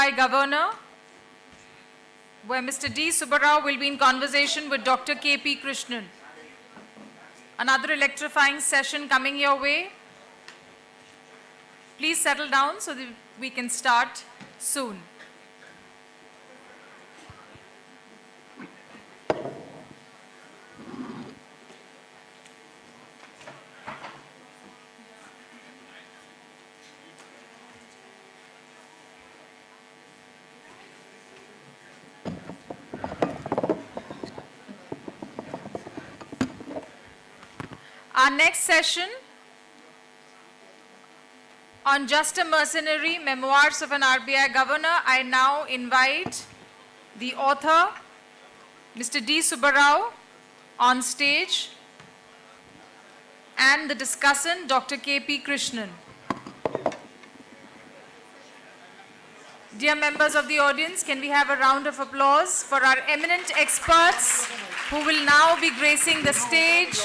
RBI Governor, where Mr. D. Subbarao will be in conversation with Dr. K P Krishnan. Another electrifying session coming your way. Please settle down so that we can start soon. Our next session on Just a Mercenary, Memoirs of an RBI Governor. I now invite the author, Mr. D. Subbarao, on stage, and the discussant, Dr. K P Krishnan. Dear members of the audience, can we have a round of applause for our eminent experts who will now be gracing the stage.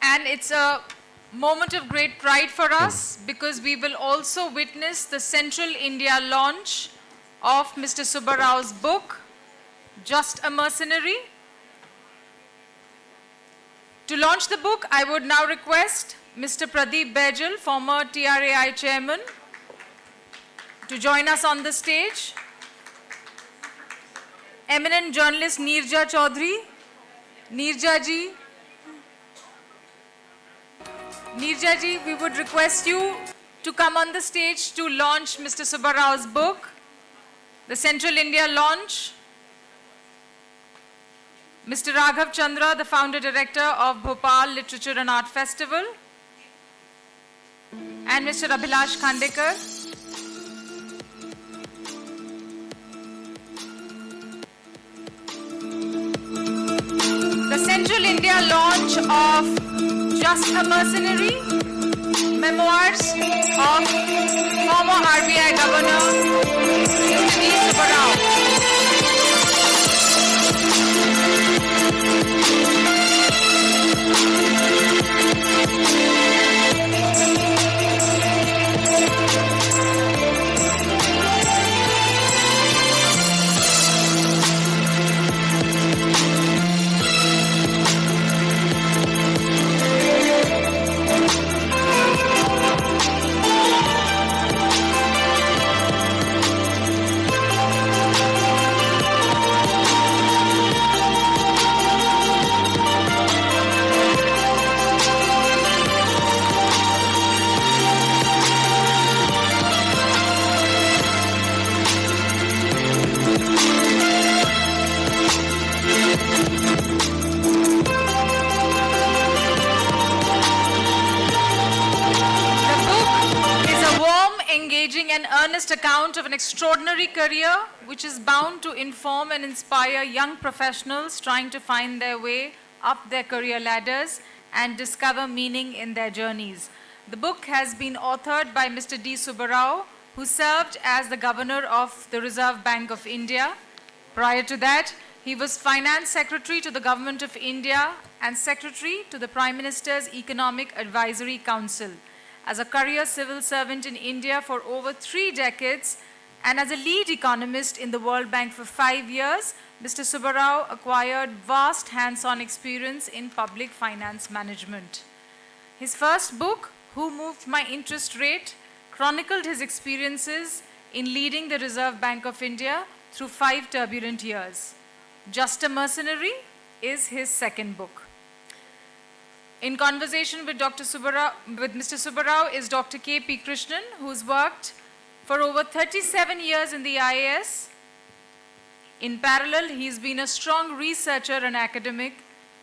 And it's a moment of great pride for us because we will also witness the Central India launch of Mr. Subbarao's book, Just a Mercenary. To launch the book, I would now request Mr. Pradeep Baijal, former TRAI chairman, to join us on the stage. Eminent journalist Neerja Chaudhary. Neerja ji, we would request you to come on the stage to launch Mr. Subbarao's book, the Central India launch. Mr. Raghav Chandra, the founder director of Bhopal Literature and Art Festival, and Mr. Abhilash Khandekar. The Central India launch of Just a Mercenary, Memoirs of former RBI Governor, Mr. D. Subbarao. An earnest account of an extraordinary career which is bound to inform and inspire young professionals trying to find their way up their career ladders and discover meaning in their journeys. The book has been authored by Mr. D. Subbarao, who served as the Governor of the Reserve Bank of India. Prior to that, he was Finance Secretary to the Government of India and Secretary to the Prime Minister's Economic Advisory Council. As a career civil servant in India for over 3 decades and as a lead economist in the World Bank for 5 years, Mr. Subbarao acquired vast hands-on experience in public finance management. His first book, Who Moved My Interest Rate, chronicled his experiences in leading the Reserve Bank of India through 5 turbulent years. Just a Mercenary is his second book. In conversation with Mr. Subbarao is Dr. K P Krishnan, who's worked for over 37 years in the IAS. In parallel, he's been a strong researcher and academic.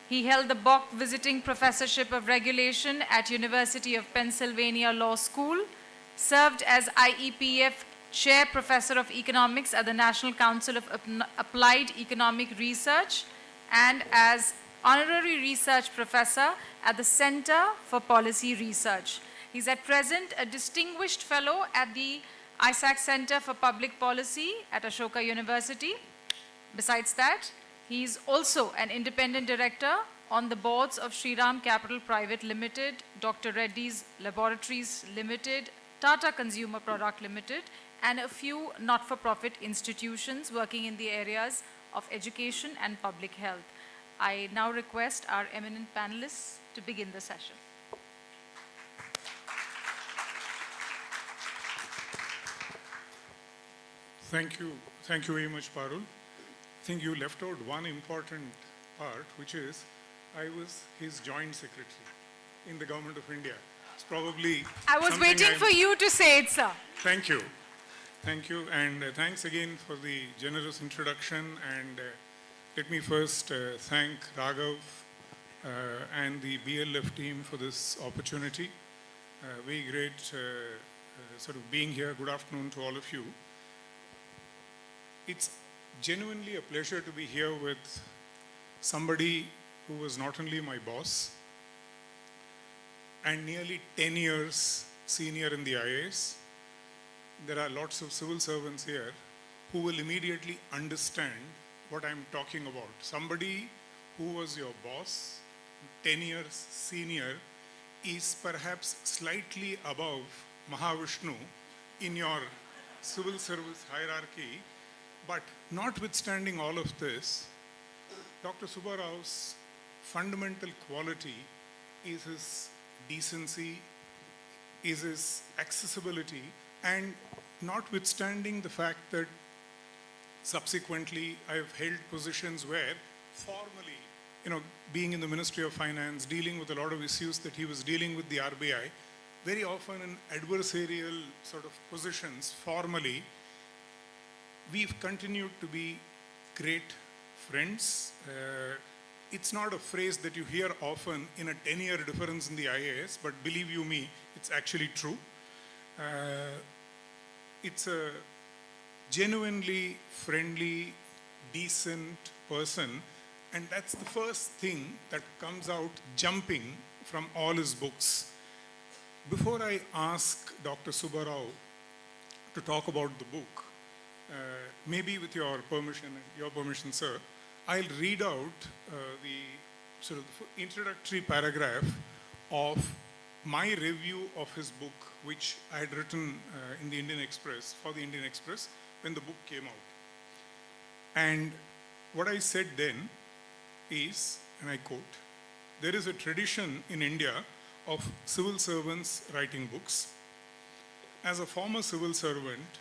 He held the Bock Visiting Professorship of Regulation at University of Pennsylvania Law School, served as IEPF Chair Professor of Economics at the National Council of Applied Economic Research, and as Honorary Research Professor at the Center for Policy Research. He's at present a Distinguished Fellow at the ISAC Center for Public Policy at Ashoka University. Besides that, he's also an Independent Director on the boards of Shriram Capital Private Limited, Dr. Reddy's Laboratories Limited, Tata Consumer Product Limited, and a few not-for-profit institutions working in the areas of education and public health. I now request our eminent panelists to begin the session. Thank you very much, Parul. I think you left out one important part, which is I was his joint secretary in the Government of India. It's probably I was waiting for you to say it, sir. Thank you. Thank you, and thanks again for the generous introduction. And let me first thank Raghav and the BLF team for this opportunity. Very great sort of being here. Good afternoon to all of you. It's genuinely a pleasure to be here with somebody who was not only my boss and nearly 10 years senior in the IAS. There are lots of civil servants here who will immediately understand what I'm talking about. Somebody who was your boss, 10 years senior, is perhaps slightly above Mahavishnu in your civil service hierarchy. But notwithstanding all of this, Dr. Subbarao's fundamental quality is his decency, is his accessibility, and notwithstanding the fact that subsequently I've held positions where formally, being in the Ministry of Finance, dealing with a lot of issues that he was dealing with the RBI, very often in adversarial sort of positions formally, we've continued to be great friends. It's not a phrase that you hear often in a 10-year difference in the IAS, but believe you me, it's actually true. It's a genuinely friendly, decent person, and that's the first thing that comes out jumping from all his books. Before I ask Dr. Subbarao to talk about the book, maybe with your permission, sir, I'll read out the sort of introductory paragraph of my review of his book, which I had written in the Indian Express, for the Indian Express, when the book came out. And what I said then is, and I quote, "There is a tradition in India of civil servants writing books. As a former civil servant,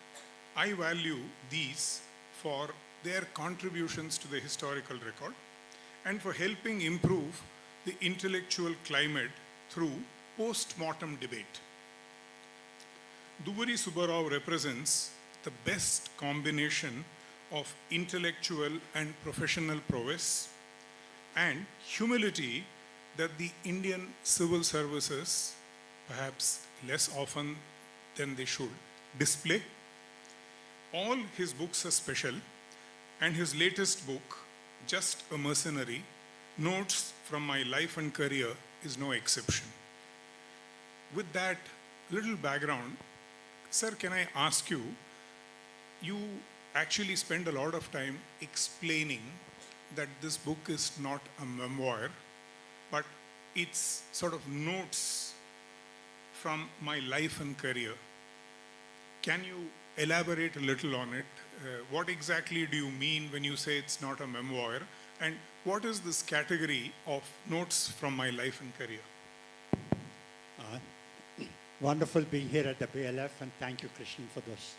I value these for their contributions to the historical record and for helping improve the intellectual climate through post-mortem debate. Duvvuri Subbarao represents the best combination of intellectual and professional prowess and humility that the Indian civil services, perhaps less often than they should, display. All his books are special, and his latest book, Just a Mercenary, Notes from My Life and Career, is no exception." With that little background, sir, can I ask you, you actually spend a lot of time explaining that this book is not a memoir, but it's sort of notes from my life and career. Can you elaborate a little on it? What exactly do you mean when you say it's not a memoir? And what is this category of notes from my life and career? Wonderful being here at the BLF, and thank you, Krishnan, for those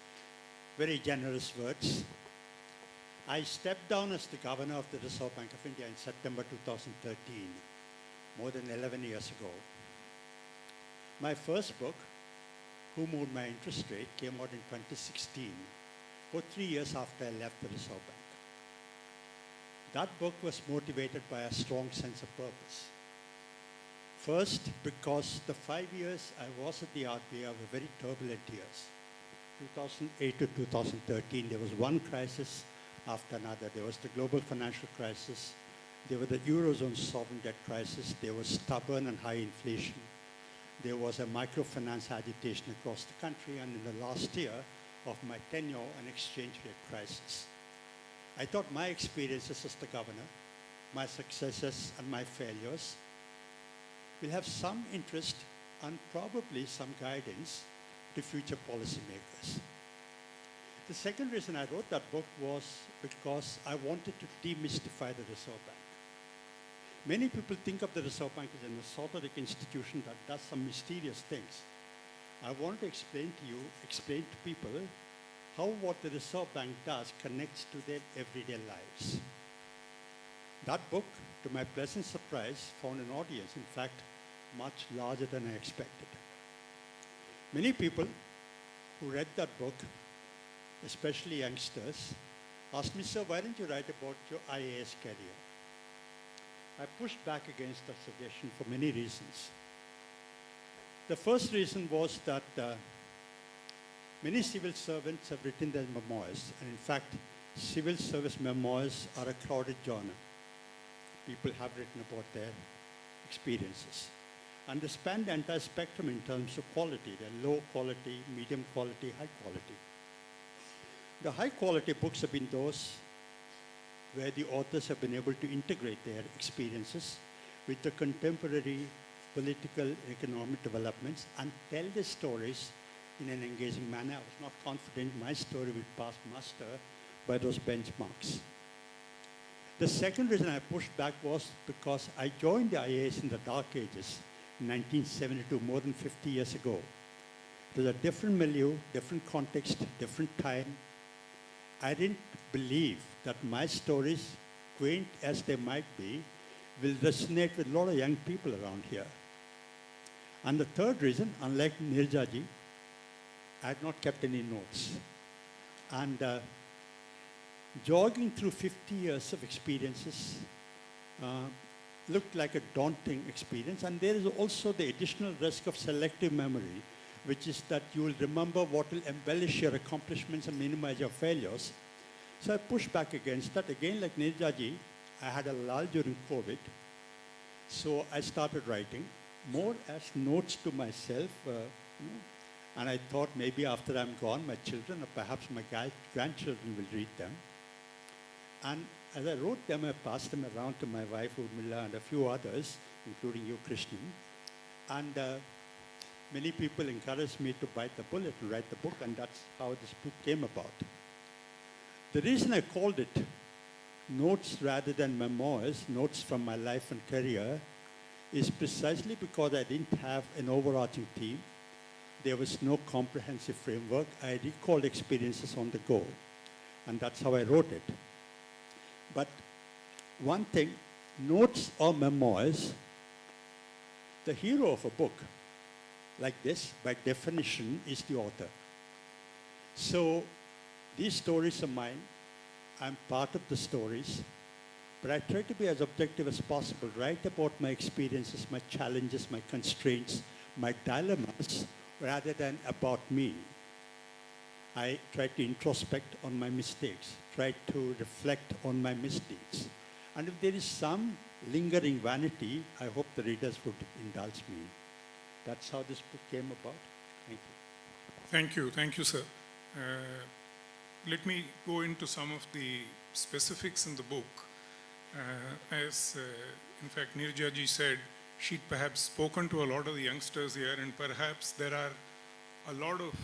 very generous words. I stepped down as the Governor of the Reserve Bank of India in September 2013, more than 11 years ago. My first book, Who Moved My Interest Rate, came out in 2016, for 3 years after I left the Reserve Bank. That book was motivated by a strong sense of purpose. First, because the 5 years I was at the RBI were very turbulent years. 2008 to 2013, there was one crisis after another. There was the global financial crisis. There was the Eurozone sovereign debt crisis. There was stubborn and high inflation. There was a microfinance agitation across the country, and in the last year of my tenure, an exchange rate crisis. I thought my experiences as the governor, my successes and my failures, will have some interest and probably some guidance to future policymakers. The second reason I wrote that book was because I wanted to demystify the Reserve Bank. Many people think of the Reserve Bank as an esoteric institution that does some mysterious things. I want to explain to people how what the Reserve Bank does connects to their everyday lives. That book, to my pleasant surprise, found an audience, in fact, much larger than I expected. Many people who read that book, especially youngsters, asked me, "Sir, why didn't you write about your IAS career?" I pushed back against that suggestion for many reasons. The first reason was that many civil servants have written their memoirs, and in fact, civil service memoirs are a crowded genre. People have written about their experiences. And they span the entire spectrum in terms of quality. They're low quality, medium quality, high quality. The high quality books have been those where the authors have been able to integrate their experiences with the contemporary political, economic developments and tell the stories in an engaging manner. I was not confident my story would pass muster by those benchmarks. The second reason I pushed back was because I joined the IAS in the dark ages in 1972, more than 50 years ago. It was a different milieu, different context, different time. I didn't believe that my stories, quaint as they might be, will resonate with a lot of young people around here. And the third reason, unlike Nirjaji, I had not kept any notes. And jogging through 50 years of experiences looked like a daunting experience. And there is also the additional risk of selective memory, which is that you will remember what will embellish your accomplishments and minimize your failures. So I pushed back against that. Again, like Nirjaji, I had a lull during COVID. So I started writing more as notes to myself. And I thought maybe after I'm gone, my children or perhaps my grandchildren will read them. And as I wrote them, I passed them around to my wife, Urmila, and a few others, including you, Krishnan. And many people encouraged me to bite the bullet and write the book, and that's how this book came about. The reason I called it Notes rather than Memoirs, Notes from My Life and Career, is precisely because I didn't have an overarching theme. There was no comprehensive framework. I recalled experiences on the go, and that's how I wrote it. But one thing, notes or memoirs, the hero of a book like this, by definition, is the author. So these stories are mine. I'm part of the stories, but I try to be as objective as possible, write about my experiences, my challenges, my constraints, my dilemmas, rather than about me. I try to introspect on my mistakes, try to reflect on my misdeeds. And if there is some lingering vanity, I hope the readers would indulge me. That's how this book came about. Thank you. Thank you, sir. Let me go into some of the specifics in the book. As, in fact, Nirjaji said, she'd perhaps spoken to a lot of the youngsters here, and perhaps there are a lot of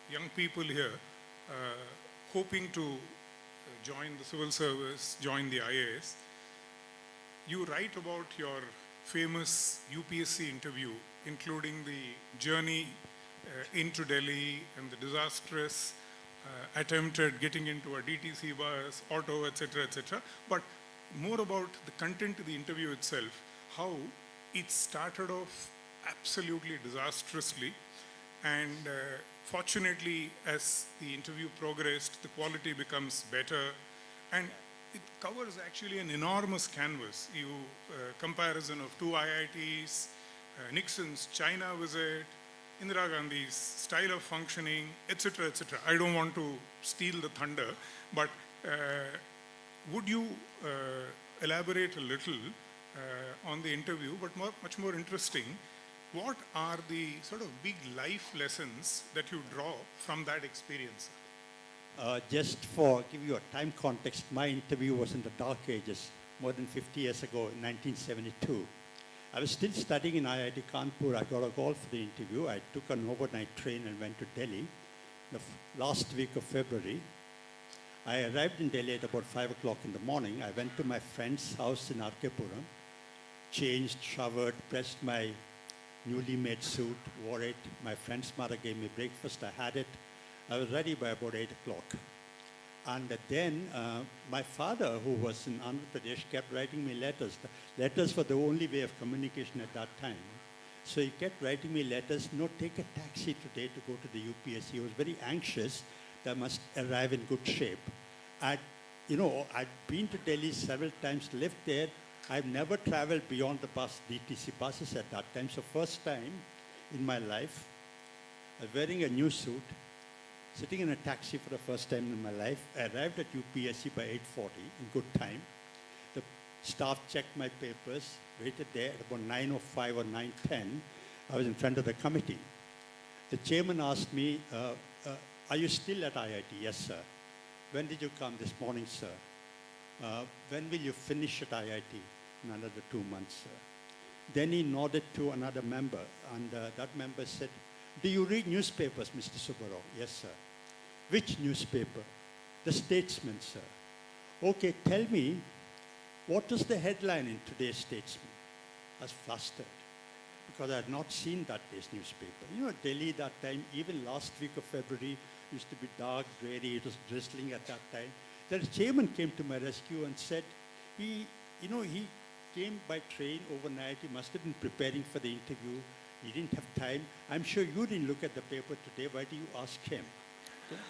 young people here hoping to join the civil service, join the IAS. You write about your famous UPSC interview, including the journey into Delhi and the disastrous attempt at getting into a DTC bus, auto, etc., etc. But more about the content of the interview itself, how it started off absolutely disastrously, and fortunately, as the interview progressed, the quality becomes better, and it covers actually an enormous canvas. You comparison of two IITs, Nixon's China visit, Indira Gandhi's style of functioning, etc., etc. I don't want to steal the thunder, but would you elaborate a little on the interview, but much more interesting, what are the sort of big life lessons that you draw from that experience? Just for give you a time context, my interview was in the dark ages more than 50 years ago, in 1972. I was still studying in IIT Kanpur. I got a call for the interview. I took an overnight train and went to Delhi. The last week of February, I arrived in Delhi at about 5 o'clock in the morning. I went to my friend's house in Arkepuram, changed, showered, pressed my newly made suit, wore it. My friend's mother gave me breakfast. I had it. I was ready by about 8 o'clock. And then my father, who was in Andhra Pradesh, kept writing me letters. The letters were the only way of communication at that time. So he kept writing me letters, no, take a taxi today to go to the UPSC. He was very anxious that I must arrive in good shape. I'd been to Delhi several times, lived there. I've never traveled beyond the bus, DTC buses at that time. So first time in my life, I was wearing a new suit, sitting in a taxi for the first time in my life. I arrived at UPSC by 8:40 in good time. The staff checked my papers, waited there at about 9:05 or 9:10. I was in front of the committee. The chairman asked me, are you still at IIT? Yes, sir. When did you come? This morning, sir. When will you finish at IIT? In another 2 months, sir. Then he nodded to another member, and that member said, do you read newspapers, Mr. Subbarao? Yes, sir. Which newspaper? The Statesman, sir. Okay, tell me, what was the headline in today's Statesman? I was flustered because I had not seen that day's newspaper. You know, Delhi that time, even last week of February, used to be dark, dreary, it was drizzling at that time. The chairman came to my rescue and said, he came by train overnight, he must have been preparing for the interview, he didn't have time. I'm sure you didn't look at the paper today, why do you ask him? Okay?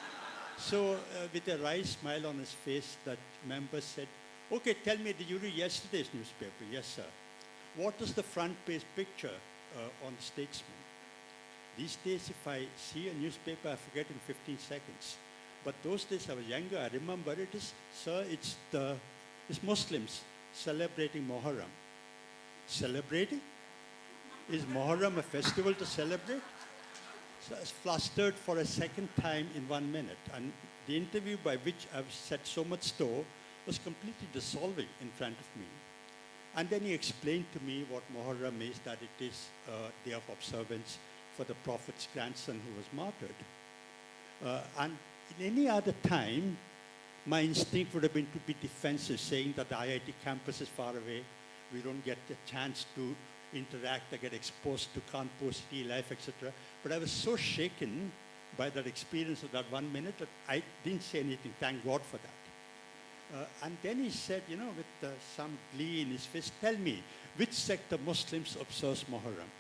So with a wry smile on his face, that member said, okay, tell me, did you read yesterday's newspaper? Yes, sir. What is the front page picture on the Statesman? These days, if I see a newspaper, I forget in 15 seconds. But those days I was younger, I remember it is, sir, it's Muslims celebrating Muharram. Celebrating? Is Muharram a festival to celebrate? So I was flustered for a second time in 1 minute. And the interview by which I've set so much store was completely dissolving in front of me. And then he explained to me what Muharram is, that it is a day of observance for the Prophet's grandson who was martyred. And in any other time, my instinct would have been to be defensive, saying that the IIT campus is far away, we don't get the chance to interact, I get exposed to Kanpur city life, etc. But I was so shaken by that experience of that 1 minute that I didn't say anything, thank God for that. And then he said, with some glee in his face, tell me, which sect of Muslims observes Muharram?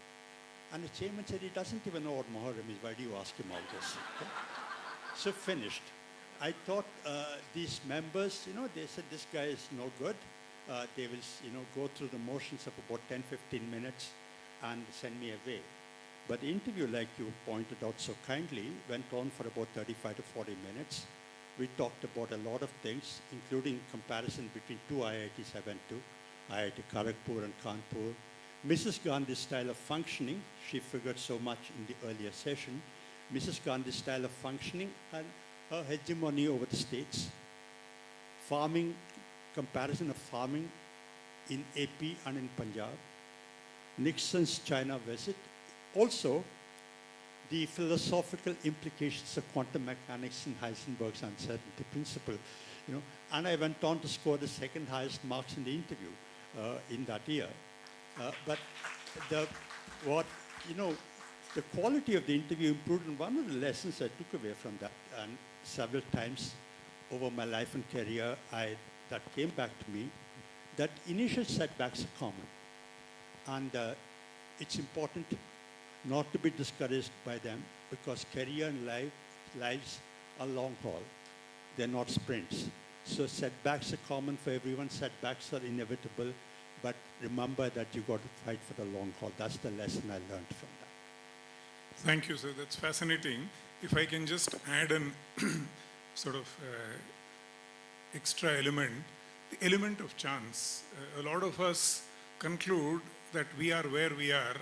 And the chairman said, he doesn't even know what Muharram is, why do you ask him all this? Okay? So finished. I thought these members, they said this guy is no good. They will, go through the motions of about 10, 15 minutes and send me away. But the interview, like you pointed out so kindly, went on for about 35 to 40 minutes. We talked about a lot of things, including comparison between two IITs I went to, IIT Kharagpur and Kanpur. Mrs. Gandhi's style of functioning, she figured so much in the earlier session. Mrs. Gandhi's style of functioning and her hegemony over the states. Farming, comparison of farming in AP and in Punjab. Nixon's China visit. Also, the philosophical implications of quantum mechanics and Heisenberg's uncertainty principle. And I went on to score the second highest marks in the interview in that year. But the quality of the interview improved, and one of the lessons I took away from that, and several times over my life and career, that came back to me, that initial setbacks are common. And it's important not to be discouraged by them, because career and lives are long haul. They're not sprints. So setbacks are common for everyone. Setbacks are inevitable. But remember that you got to fight for the long haul. That's the lesson I learned from that. Thank you, sir. That's fascinating. If I can just add an sort of extra element, the element of chance. A lot of us conclude that we are where we are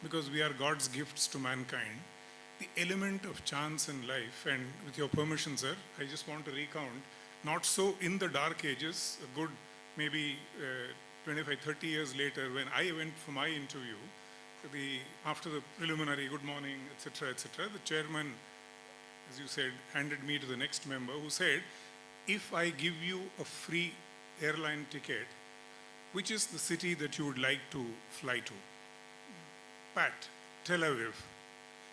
because we are God's gifts to mankind. The element of chance in life, and with your permission, sir, I just want to recount, not so in the dark ages, a good maybe 25, 30 years later, when I went for my interview, after the preliminary good morning, etc., the chairman, as you said, handed me to the next member who said, if I give you a free airline ticket, which is the city that you would like to fly to? Pat, Tel Aviv.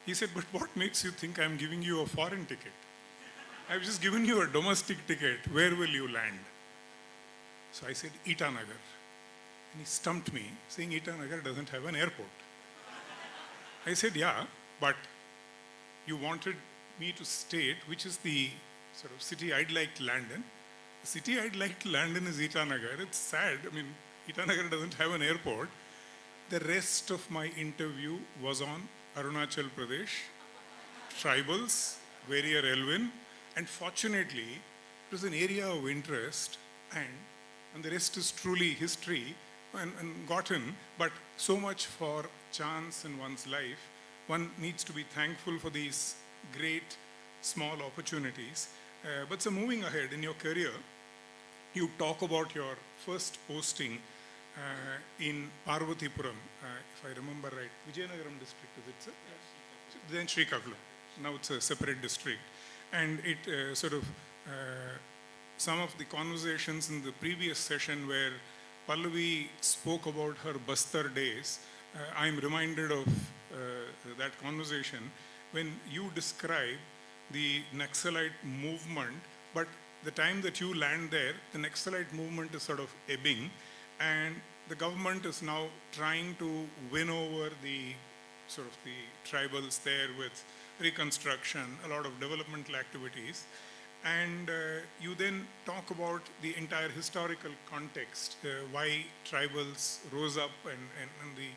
He said, but what makes you think I'm giving you a foreign ticket? I've just given you a domestic ticket. Where will you land? So I said, Itanagar. And he stumped me, saying Itanagar doesn't have an airport. I said, yeah, but you wanted me to state which is the sort of city I'd like to land in. The city I'd like to land in is Itanagar. It's sad. I mean, Itanagar doesn't have an airport. The rest of my interview was on Arunachal Pradesh, tribals, Warrior Elwyn, and fortunately, it was an area of interest, and the rest is truly history and gotten, but so much for chance in one's life. One needs to be thankful for these great small opportunities. But so moving ahead in your career, you talk about your first posting in Parvatipuram, if I remember right, Vijayanagaram district, is it, sir? Yes. Then Srikakulam. Now it's a separate district. And it some of the conversations in the previous session where Pallavi spoke about her Bastar days, I'm reminded of that conversation when you describe the Naxalite movement, but the time that you land there, the Naxalite movement is sort of ebbing, and the government is now trying to win over the sort of the tribals there with reconstruction, a lot of developmental activities. And you then talk about the entire historical context, why tribals rose up and the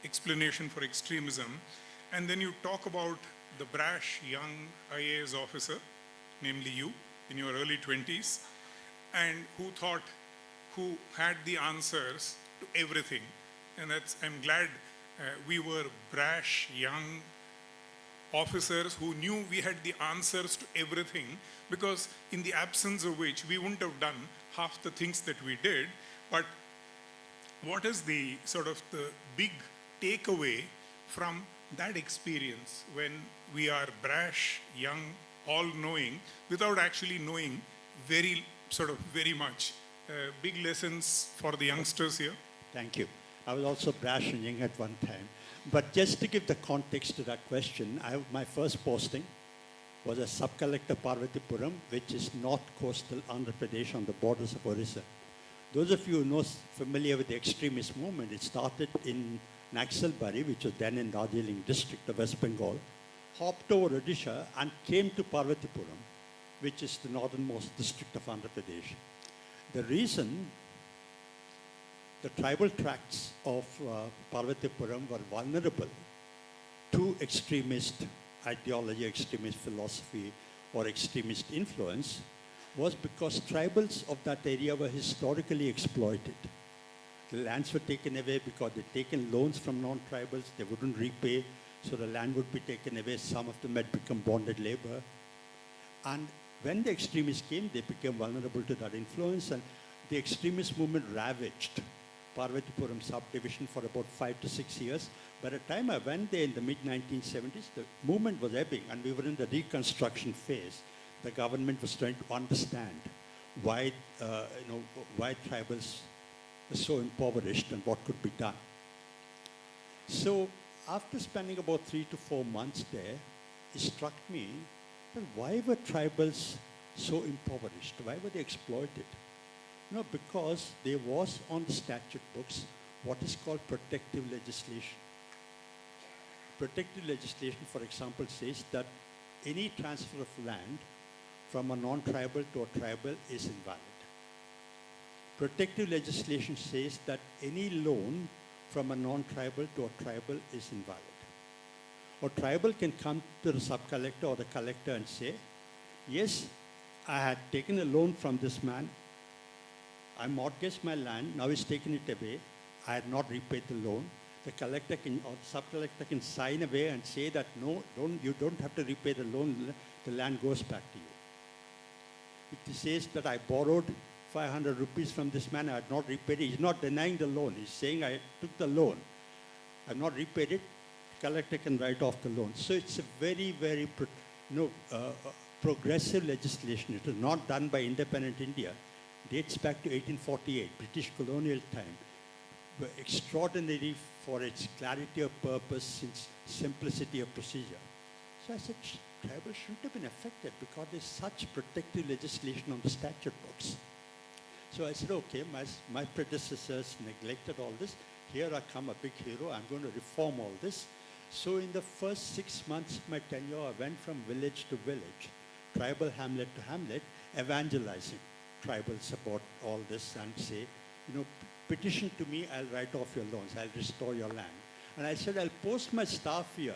explanation for extremism. And then you talk about the brash young IAS officer, namely you, in your early 20s, and who had the answers to everything. And I'm glad we were brash young officers who knew we had the answers to everything, because in the absence of which we wouldn't have done half the things that we did. But what is the sort of the big takeaway from that experience when we are brash, young, all-knowing, without actually knowing very much? Big lessons for the youngsters here. Thank you. I was also brash and young at one time. But just to give the context to that question, my first posting was as sub-collector Parvatipuram, which is north coastal Andhra Pradesh on the borders of Orissa. Those of you who are familiar with the extremist movement, it started in Naxalbari, which was then in Darjeeling district of West Bengal, hopped over Odisha and came to Parvatipuram, which is the northernmost district of Andhra Pradesh. The reason the tribal tracts of Parvatipuram were vulnerable to extremist ideology, extremist philosophy, or extremist influence was because tribals of that area were historically exploited. The lands were taken away because they'd taken loans from non-tribals, they wouldn't repay, so the land would be taken away. Some of them had become bonded labor. And when the extremists came, they became vulnerable to that influence, and the extremist movement ravaged Parvatipuram subdivision for about 5 to 6 years. By the time I went there in the mid-1970s, the movement was ebbing, and we were in the reconstruction phase. The government was trying to understand why tribals were so impoverished and what could be done. So after spending about 3 to 4 months there, it struck me, well, why were tribals so impoverished? Why were they exploited? No, because there was on the statute books what is called protective legislation. Protective legislation, for example, says that any transfer of land from a non-tribal to a tribal is invalid. Protective legislation says that any loan from a non-tribal to a tribal is invalid. Or tribal can come to the sub-collector or the collector and say, yes, I had taken a loan from this man, I mortgaged my land, now he's taken it away, I had not repaid the loan. The collector can, or the sub-collector can sign away and say that no, you don't have to repay the loan, the land goes back to you. If he says that I borrowed 500 rupees from this man. I had not repaid it. He's not denying the loan. He's saying I took the loan. I've not repaid it. Collector can write off the loan. So it's a very, very progressive legislation. It was not done by independent India. Dates back to 1848, British colonial time. But extraordinary for its clarity of purpose and simplicity of procedure. So I said, tribal shouldn't have been affected because there's such protective legislation on the statute books. So I said, okay, my predecessors neglected all this. Here I come, a big hero. I'm going to reform all this. So in the first 6 months of my tenure, I went from village to village, tribal hamlet to hamlet, evangelizing tribals about all this and say, petition to me, I'll write off your loans, I'll restore your land. And I said, I'll post my staff here.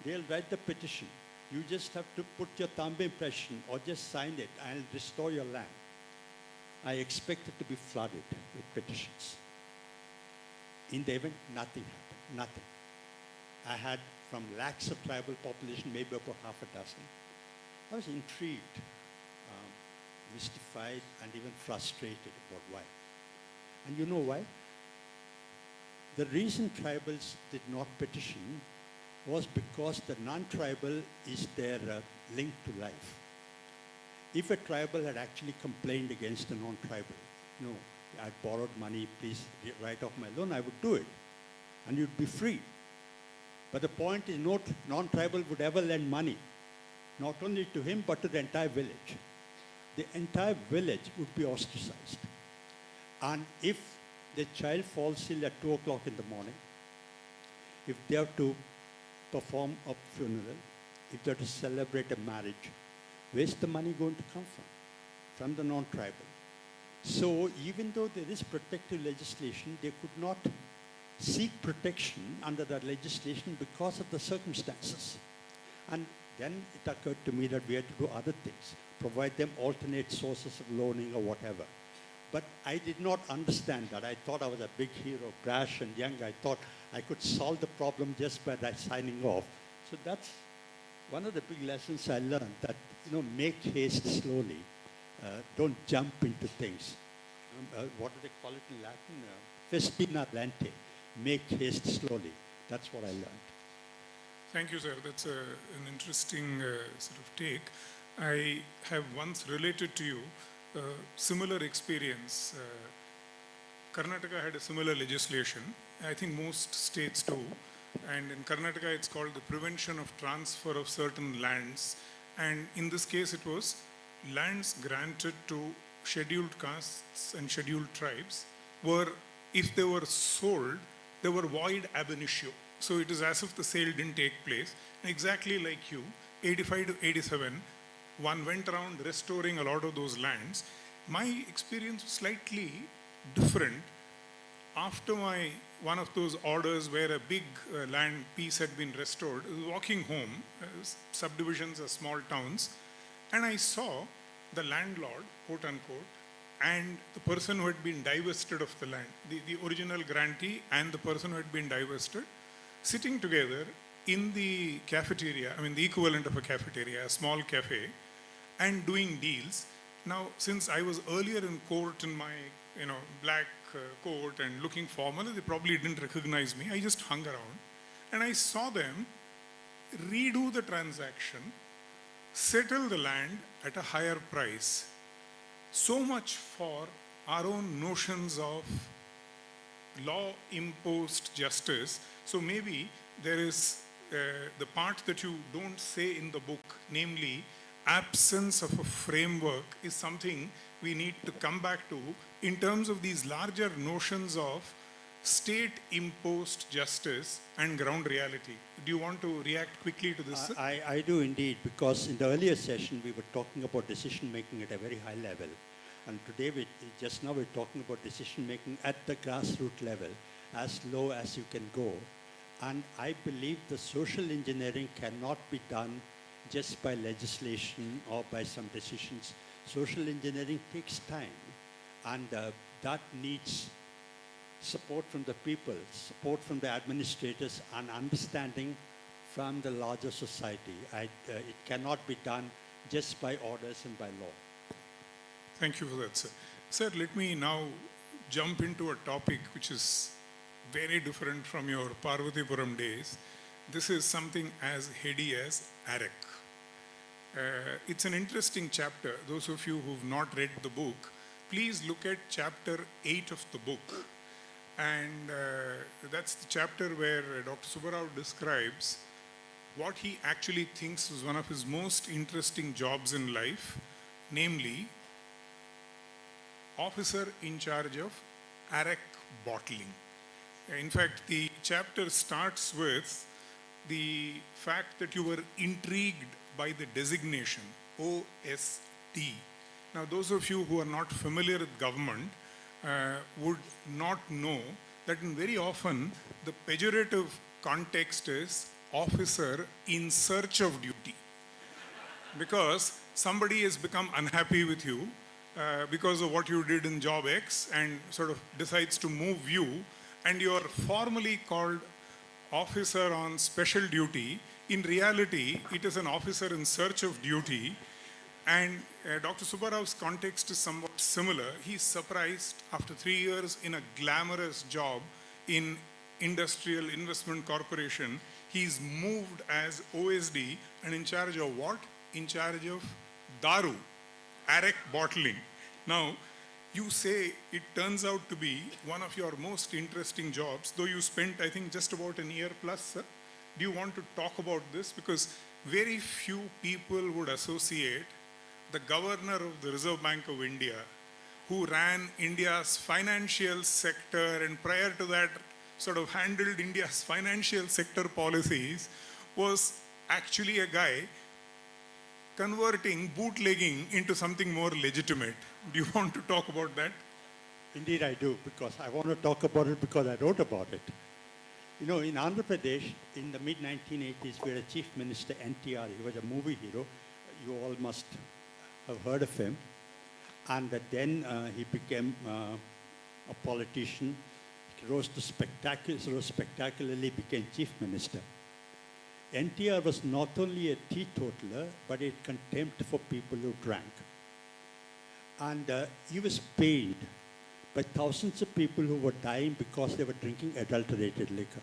They'll write the petition. You just have to put your thumb impression or just sign it. I'll restore your land. I expected to be flooded with petitions. In the event, nothing happened, nothing. I had from lakhs of tribal population, maybe about half a dozen. I was intrigued, mystified, and even frustrated about why. And you know why? The reason tribals did not petition was because the non-tribal is their link to life. If a tribal had actually complained against a non-tribal, I borrowed money, please write off my loan, I would do it. And you'd be free. But the point is, no non-tribal would ever lend money, not only to him, but to the entire village. The entire village would be ostracized. And if the child falls ill at 2 o'clock in the morning, if they have to perform a funeral, if they have to celebrate a marriage, where's the money going to come from? From the non-tribal. So even though there is protective legislation, they could not seek protection under that legislation because of the circumstances. And then it occurred to me that we had to do other things, provide them alternate sources of loaning or whatever. But I did not understand that. I thought I was a big hero, brash and young. I thought I could solve the problem just by signing off. So that's one of the big lessons I learned, that, make haste slowly. Don't jump into things. What do they call it in Latin? Festina lente. Make haste slowly. That's what I learned. Thank you, sir. That's an interesting sort of take. I have once related to you a similar experience. Karnataka had a similar legislation. I think most states do. And in Karnataka, it's called the Prevention of Transfer of Certain Lands. And in this case, it was lands granted to scheduled castes and scheduled tribes were, if they were sold, they were void ab initio. So it is as if the sale didn't take place. And exactly like you, 85 to 87, one went around restoring a lot of those lands. My experience was slightly different. After one of those orders where a big land piece had been restored, I was walking home, subdivisions are small towns, and I saw the landlord, quote unquote, and the person who had been divested of the land, the original grantee and the person who had been divested, sitting together in the cafeteria, the equivalent of a cafeteria, a small cafe, and doing deals. Now, since I was earlier in court in my black coat and looking formal, they probably didn't recognize me. I just hung around and I saw them redo the transaction, settle the land at a higher price. So much for our own notions of law-imposed justice. So maybe there is the part that you don't say in the book, namely absence of a framework, is something we need to come back to in terms of these larger notions of state-imposed justice and ground reality. Do you want to react quickly to this? I do indeed, because in the earlier session we were talking about decision-making at a very high level. And today, just now we're talking about decision-making at the grassroots level, as low as you can go. And I believe the social engineering cannot be done just by legislation or by some decisions. Social engineering takes time, and that needs support from the people, support from the administrators, and understanding from the larger society. It cannot be done just by orders and by law. Thank you for that, sir. Sir, let me now jump into a topic which is very different from your Parvatipuram days. This is something as heady as Arak. It's an interesting chapter. Those of you who've not read the book, please look at chapter 8 of the book. And that's the chapter where Dr. Subbarao describes what he actually thinks was one of his most interesting jobs in life, namely officer in charge of Arak bottling. In fact, the chapter starts with the fact that you were intrigued by the designation OSD. Now, those of you who are not familiar with government would not know that very often the pejorative context is officer in search of duty. Because somebody has become unhappy with you because of what you did in job X and sort of decides to move you, and you are formally called officer on special duty. In reality, it is an officer in search of duty. And Dr. Subbarao's context is somewhat similar. He's surprised after 3 years in a glamorous job in Industrial Investment Corporation, he's moved as OSD and in charge of what? In charge of Daru, Arak bottling. Now, you say it turns out to be one of your most interesting jobs, though you spent, I think, just about a year plus, sir. Do you want to talk about this? Because very few people would associate the governor of the Reserve Bank of India, who ran India's financial sector and prior to that sort of handled India's financial sector policies, was actually a guy converting bootlegging into something more legitimate. Do you want to talk about that? Indeed I do, because I want to talk about it because I wrote about it. You know, in Andhra Pradesh, in the mid-1980s, we had a chief minister, NTR. He was a movie hero. You all must have heard of him. And then he became a politician. He rose spectacularly, became chief minister. NTR was not only a teetotaler, but he had contempt for people who drank. And he was paid by thousands of people who were dying because they were drinking adulterated liquor.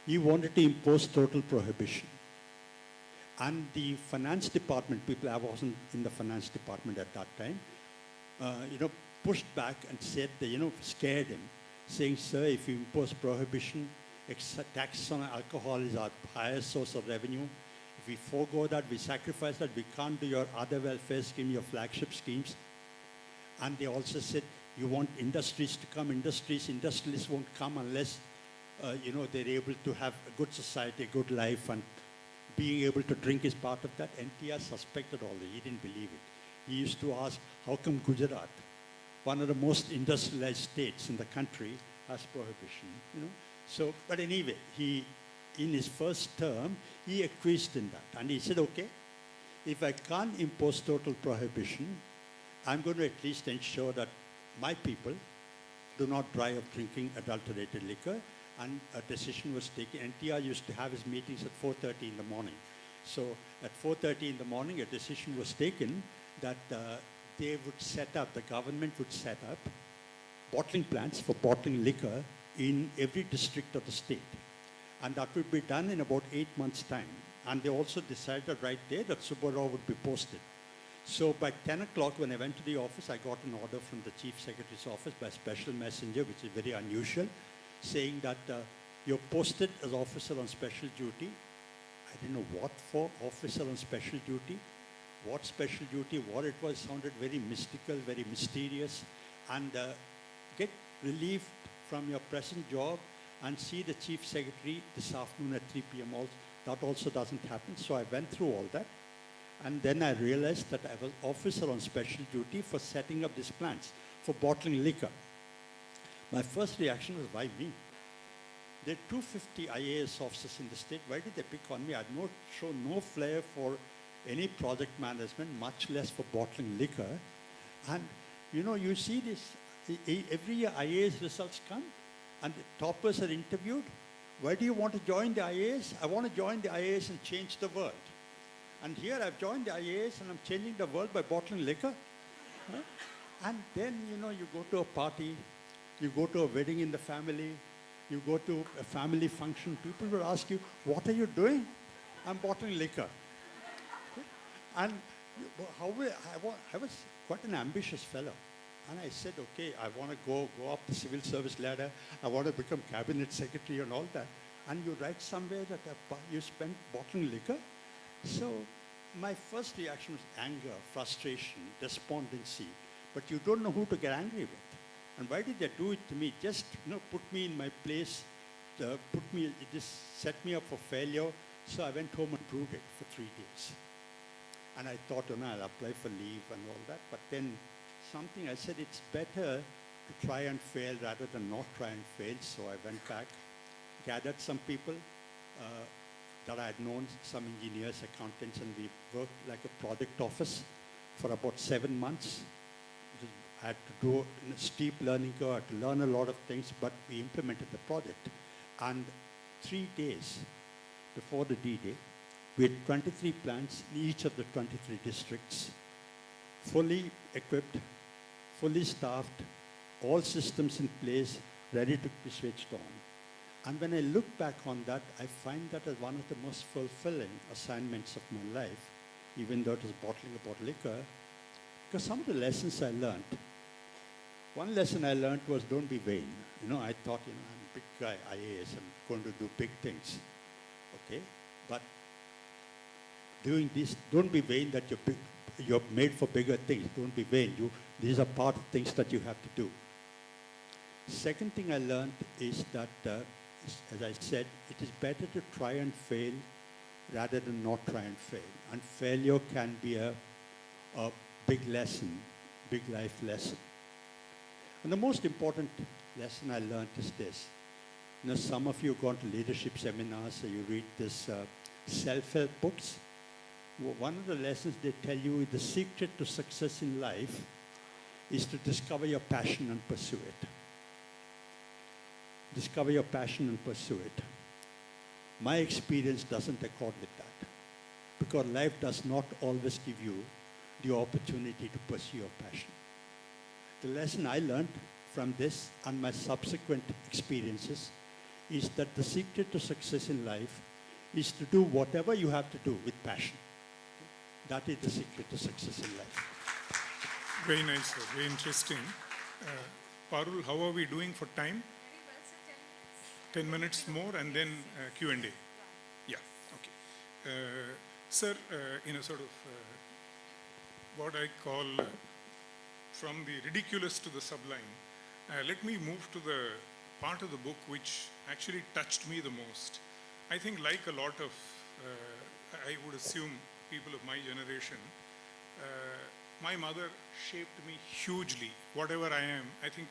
He wanted to impose total prohibition. And the finance department, I wasn't in the finance department at that time, pushed back and said, scared him, saying, sir, if you impose prohibition, tax on alcohol is our highest source of revenue. If we forego that, we sacrifice that, we can't do your other welfare scheme, your flagship schemes. And they also said, you want industries to come, industrialists won't come unless, they're able to have a good society, a good life, and being able to drink is part of that. NTR suspected all that. He didn't believe it. He used to ask, how come Gujarat, one of the most industrialized states in the country, has prohibition, So, but anyway, in his first term, he acquiesced in that. And he said, okay, if I can't impose total prohibition, I'm going to at least ensure that my people do not die of drinking adulterated liquor. And a decision was taken. NTR used to have his meetings at 4:30 in the morning. So at 4:30 in the morning, a decision was taken that they would set up, the government would set up bottling plants for bottling liquor in every district of the state. And that would be done in about 8 months' time. And they also decided right there that Subbarao would be posted. So by 10 o'clock, when I went to the office, I got an order from the Chief Secretary's office by special messenger, which is very unusual, saying that you're posted as officer on special duty. I didn't know what for, officer on special duty. What special duty, what it was, sounded very mystical, very mysterious. And get relieved from your present job and see the Chief Secretary this afternoon at 3 p.m. Also. That also doesn't happen. So I went through all that. And then I realized that I was officer on special duty for setting up these plants, for bottling liquor. My first reaction was, why me? There are 250 IAS officers in the state. Why did they pick on me? I had shown no flair for any project management, much less for bottling liquor. And, you see this, every year IAS results come and the toppers are interviewed. Why do you want to join the IAS? I want to join the IAS and change the world. And here I've joined the IAS and I'm changing the world by bottling liquor. Huh? And then, you go to a party, you go to a wedding in the family, you go to a family function, people will ask you, what are you doing? I'm bottling liquor. And I was quite an ambitious fellow. And I said, okay, I want to go up the civil service ladder. I want to become cabinet secretary and all that. And you write somewhere that you spent bottling liquor? So my first reaction was anger, frustration, despondency. But you don't know who to get angry with. And why did they do it to me? Just put me in my place, it just set me up for failure. So I went home and proved it for 3 days. And I thought, I'll apply for leave and all that. But then I said, it's better to try and fail rather than not try and fail. So I went back, gathered some people that I had known, some engineers, accountants, and we worked like a project office for about 7 months. I had to do a steep learning curve, I had to learn a lot of things, but we implemented the project. And 3 days before the D-Day, we had 23 plants in each of the 23 districts, fully equipped, fully staffed, all systems in place, ready to be switched on. And when I look back on that, I find that as one of the most fulfilling assignments of my life, even though it was bottling a bottle of liquor, because some of the lessons I learned, one lesson I learned was don't be vain. I thought, I'm a big guy, IAS, I'm going to do big things. Okay? But doing this, don't be vain that you're made for bigger things. Don't be vain. These are part of things that you have to do. Second thing I learned is that, as I said, it is better to try and fail rather than not try and fail. And failure can be a big lesson, big life lesson. And the most important lesson I learned is this. Some of you have gone to leadership seminars, so you read this self-help books. One of the lessons they tell you is the secret to success in life is to discover your passion and pursue it. Discover your passion and pursue it. My experience doesn't accord with that, because life does not always give you the opportunity to pursue your passion. The lesson I learned from this and my subsequent experiences is that the secret to success in life is to do whatever you have to do with passion. That is the secret to success in life. Very nice, sir. Very interesting. Parul, how are we doing for time? 10 minutes more and then Q&A. Yeah, okay. Sir, sort of what I call from the ridiculous to the sublime, let me move to the part of the book which actually touched me the most. I think like a lot of, I would assume, people of my generation, my mother shaped me hugely. Whatever I am, I think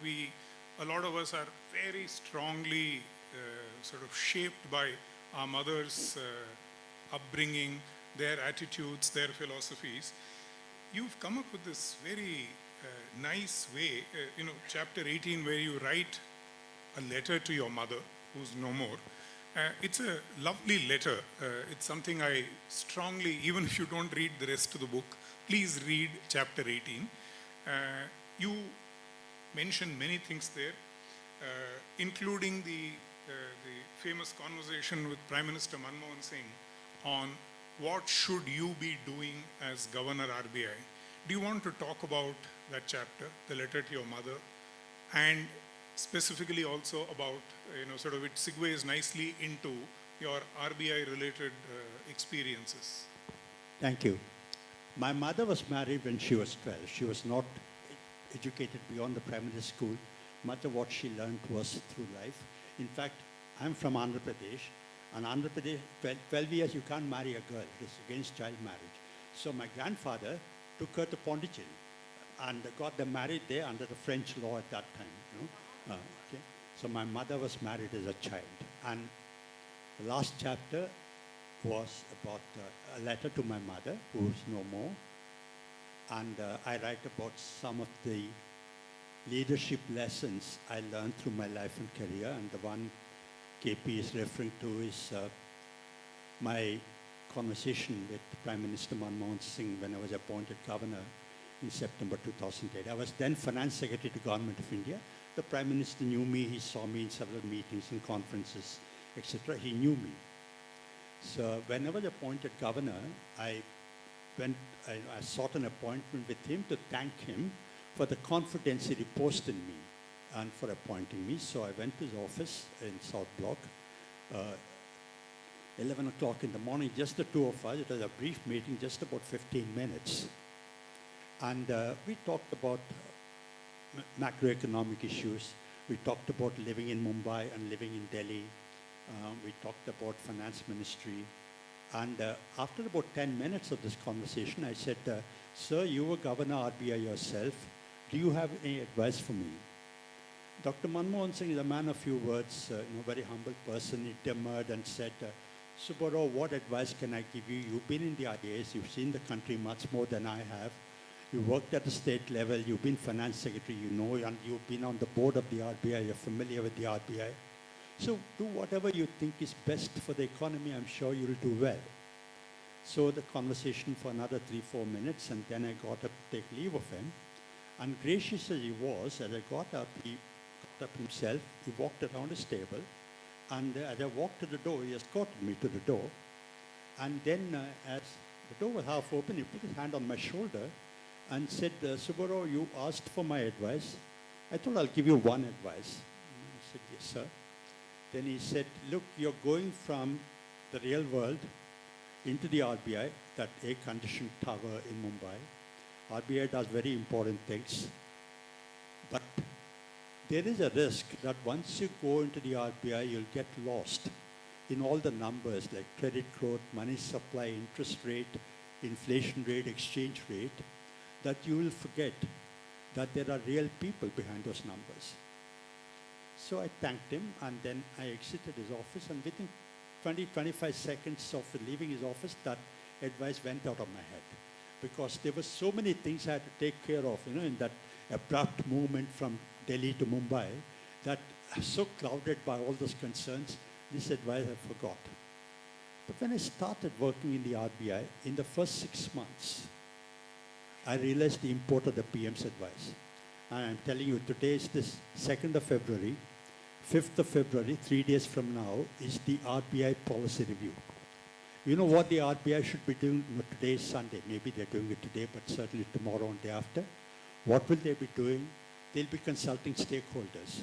a lot of us are very strongly sort of shaped by our mother's upbringing, their attitudes, their philosophies. You've come up with this very nice way, chapter 18, where you write a letter to your mother, who's no more. It's a lovely letter. It's something I strongly, even if you don't read the rest of the book, please read chapter 18. You mention many things there, including the famous conversation with Prime Minister Manmohan Singh on what should you be doing as Governor RBI. Do you want to talk about that chapter, the letter to your mother, and specifically also about, sort of it segues nicely into your RBI-related experiences? Thank you. My mother was married when she was 12. She was not educated beyond the primary school. Much of what she learned was through life. In fact, I'm from Andhra Pradesh. And Andhra Pradesh, 12 years, you can't marry a girl. It's against child marriage. So my grandfather took her to Pondicherry and got them married there under the French law at that time. Okay. So my mother was married as a child. And the last chapter was about a letter to my mother, who is no more. And I write about some of the leadership lessons I learned through my life and career. And the one KP is referring to is my conversation with Prime Minister Manmohan Singh when I was appointed governor in September 2008. I was then Finance Secretary to Government of India. The Prime Minister knew me. He saw me in several meetings and conferences, etc. He knew me. So when I was appointed governor, I sought an appointment with him to thank him for the confidence he reposed in me and for appointing me. So I went to his office in South Block, 11 o'clock in the morning, just the two of us. It was a brief meeting, just about 15 minutes. And we talked about macroeconomic issues. We talked about living in Mumbai and living in Delhi. We talked about finance ministry. And after about 10 minutes of this conversation, I said, sir, you were governor RBI yourself. Do you have any advice for me? Dr. Manmohan Singh is a man of few words, very humble person. He demurred and said, Subbarao, what advice can I give you? You've been in the RBIs, you've seen the country much more than I have. You worked at the state level, you've been finance secretary, you know, and you've been on the board of the RBI, you're familiar with the RBI. So do whatever you think is best for the economy. I'm sure you'll do well. So the conversation for another 3-4 minutes, and then I got up to take leave of him. And gracious as he was, as I got up, he got up himself, he walked around his table, and as I walked to the door, he escorted me to the door. And then as the door was half open, he put his hand on my shoulder and said, Subbarao, you asked for my advice. I thought I'll give you one advice. I said, yes, sir. Then he said, look, you're going from the real world into the RBI, that air-conditioned tower in Mumbai. RBI does very important things. But there is a risk that once you go into the RBI, you'll get lost in all the numbers like credit growth, money supply, interest rate, inflation rate, exchange rate, that you will forget that there are real people behind those numbers. So I thanked him, and then I exited his office, and within 20-25 seconds of leaving his office, that advice went out of my head. Because there were so many things I had to take care of, in that abrupt movement from Delhi to Mumbai, that I was so clouded by all those concerns, this advice I forgot. But when I started working in the RBI, in the first 6 months, I realized the import of the PM's advice. And I'm telling you, today is this 2nd of February, 5th of February, 3 days from now, is the RBI policy review. You know what the RBI should be doing? Today is Sunday. Maybe they're doing it today, but certainly tomorrow and day after. What will they be doing? They'll be consulting stakeholders.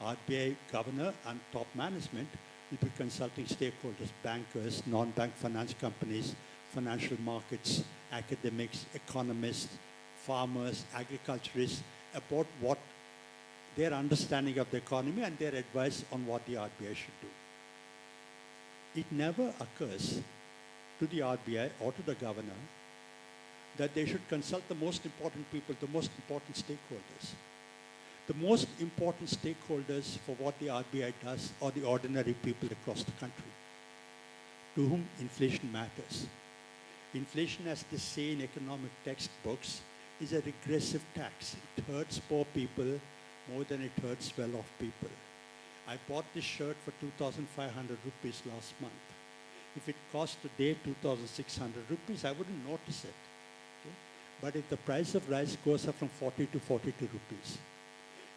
RBI governor and top management will be consulting stakeholders, bankers, non-bank finance companies, financial markets, academics, economists, farmers, agriculturists, about what their understanding of the economy and their advice on what the RBI should do. It never occurs to the RBI or to the governor that they should consult the most important people, the most important stakeholders. The most important stakeholders for what the RBI does are the ordinary people across the country, to whom inflation matters. Inflation, as they say in economic textbooks, is a regressive tax. It hurts poor people more than it hurts well-off people. I bought this shirt for 2,500 rupees last month. If it cost today 2,600 rupees, I wouldn't notice it. Okay? But if the price of rice goes up from 40 to 42 rupees,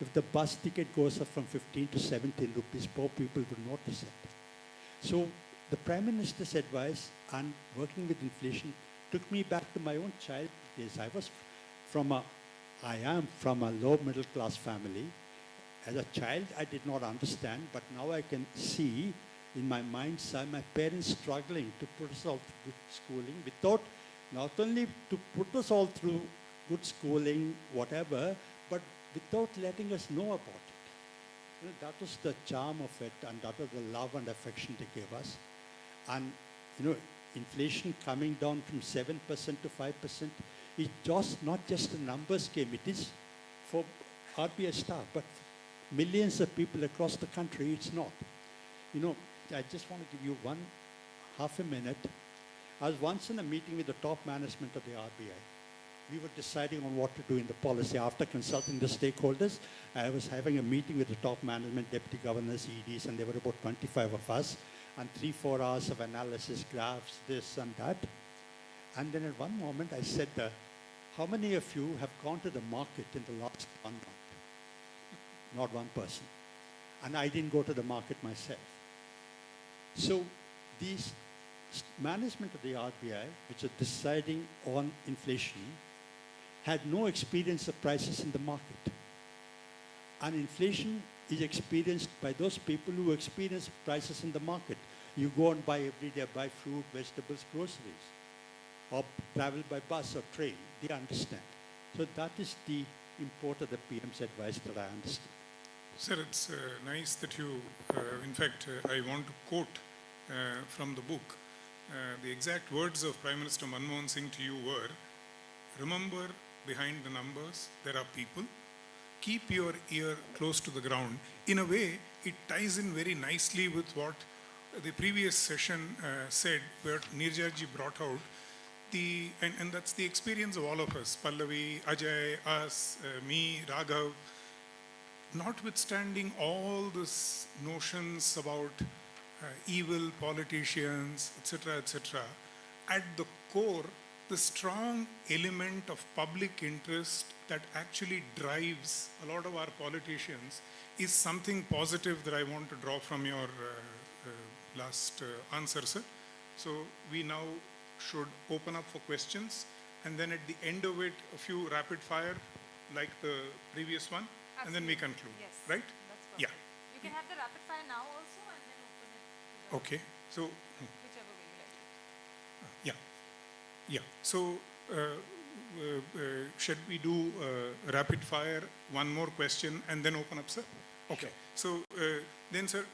if the bus ticket goes up from 15 to 17 rupees, poor people would notice it. So the Prime Minister's advice and working with inflation took me back to my own child days. I am from a low middle class family. As a child, I did not understand, but now I can see in my mind's eye my parents struggling to put us all through good schooling without, not only to put us all through good schooling, whatever, but without letting us know about it. That was the charm of it, and that was the love and affection they gave us. And, inflation coming down from 7% to 5%, is just not just a numbers game. It is for RBI staff, but millions of people across the country, it's not. I just want to give you half a minute. I was once in a meeting with the top management of the RBI. We were deciding on what to do in the policy. After consulting the stakeholders, I was having a meeting with the top management, deputy governors, EDs, and there were about 25 of us, and 3-4 hours of analysis, graphs, this and that. And then at one moment I said, How many of you have gone to the market in the last 1 month? Not one person. And I didn't go to the market myself. So these management of the RBI, which is deciding on inflation, had no experience of prices in the market. And inflation is experienced by those people who experience prices in the market. You go and buy every day, buy fruit, vegetables, groceries, or travel by bus or train. They understand. So that is the import of the PM's advice that I understand. Sir, it's nice that you, in fact, I want to quote from the book. The exact words of Prime Minister Manmohan Singh to you were, remember, behind the numbers, there are people. Keep your ear close to the ground. In a way, it ties in very nicely with what the previous session said, where Nirjaji brought out, and that's the experience of all of us, Pallavi, Ajay, us, me, Raghav, notwithstanding all these notions about evil politicians, etc., at the core, the strong element of public interest that actually drives a lot of our politicians is something positive that I want to draw from your last answer, sir. So we now should open up for questions, and then at the end of it, a few rapid fire, like the previous one, and then we conclude, Yes, right? that's perfect. Yeah. You can have the rapid fire now also and then open it to the Okay. So, whichever way you like. yeah. So, should we do rapid fire, one more question, and then open up, sir? Okay. So, then, sir,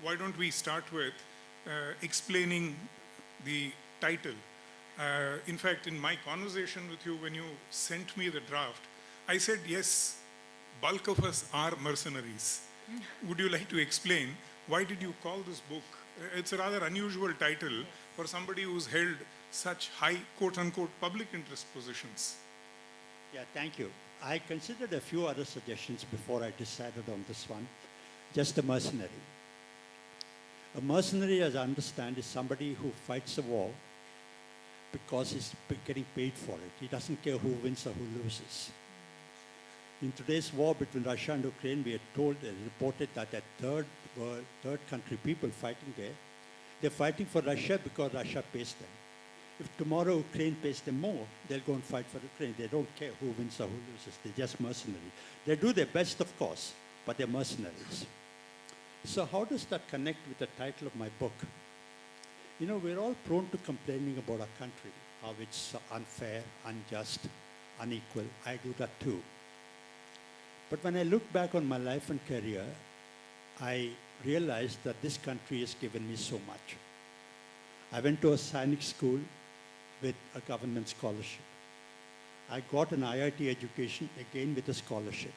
why don't we start with explaining the title? In fact, in my conversation with you, when you sent me the draft, I said, yes, bulk of us are mercenaries. Would you like to explain why did you call this book? It's a rather unusual title for somebody who's held such high, quote-unquote, public interest positions. Yeah, thank you. I considered a few other suggestions before I decided on this one. Just a mercenary. A mercenary, as I understand, is somebody who fights a war because he's getting paid for it. He doesn't care who wins or who loses. In today's war between Russia and Ukraine, we are told and reported that a third country people fighting there, they're fighting for Russia because Russia pays them. If tomorrow Ukraine pays them more, they'll go and fight for Ukraine. They don't care who wins or who loses. They're just mercenaries. They do their best, of course, but they're mercenaries. So how does that connect with the title of my book? You know, we're all prone to complaining about our country, how it's unfair, unjust, unequal. I do that too. But when I look back on my life and career, I realized that this country has given me so much. I went to a Sainik school with a government scholarship. I got an IIT education again with a scholarship.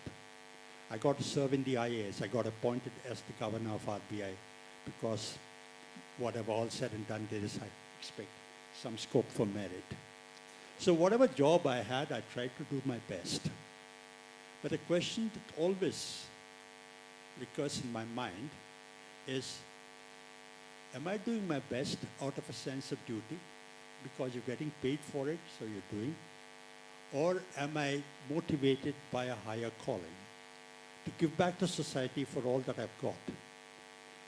I got to serve in the IAS. I got appointed as the governor of RBI because whatever all said and done, there is, I expect, some scope for merit. So whatever job I had, I tried to do my best. But a question that always recurs in my mind is, am I doing my best out of a sense of duty because you're getting paid for it, so you're doing? Or am I motivated by a higher calling to give back to society for all that I've got?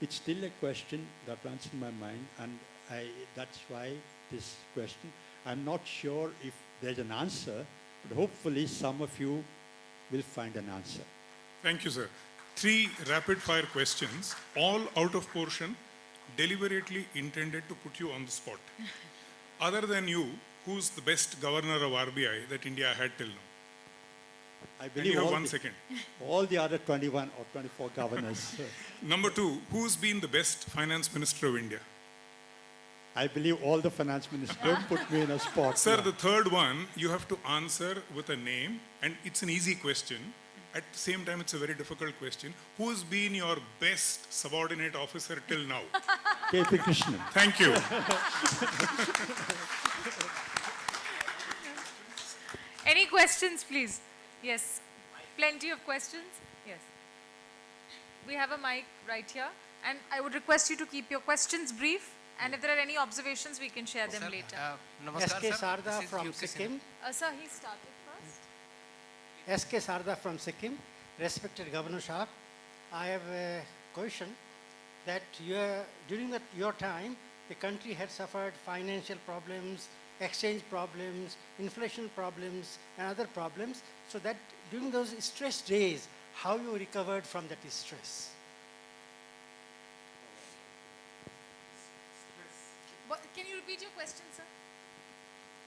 It's still a question that runs in my mind, and that's why this question. I'm not sure if there's an answer, but hopefully some of you will find an answer. Thank you, sir. 3 rapid-fire questions, all out of portion, deliberately intended to put you on the spot. Other than you, who's the best governor of RBI that India had till now? I And believe you have 1 second. all the other 21 or 24 governors. Number 2, who's been the best finance minister of India? I believe all the finance ministers. Don't put me in a spot. Sir, Yeah. the third one, you have to answer with a name, and it's an easy question. At the same time, it's a very difficult question. Who's been your best subordinate officer till now? K P Krishnan. Thank you. Any questions, please? Yes. Plenty of questions? Yes. We have a mic right here. And I would request you to keep your questions brief And if there are any observations, we can share them Sir, later. Namaskar, S.K. sir. Sarda This is from UK Sikkim. Sir, he started first. S.K. Sarda from Sikkim. Respected Governor Sahab, I have a question that during your time, the country had suffered financial problems, exchange problems, inflation problems, and other problems. So that during those stress days, how you recovered from that stress? Can you repeat your question, sir?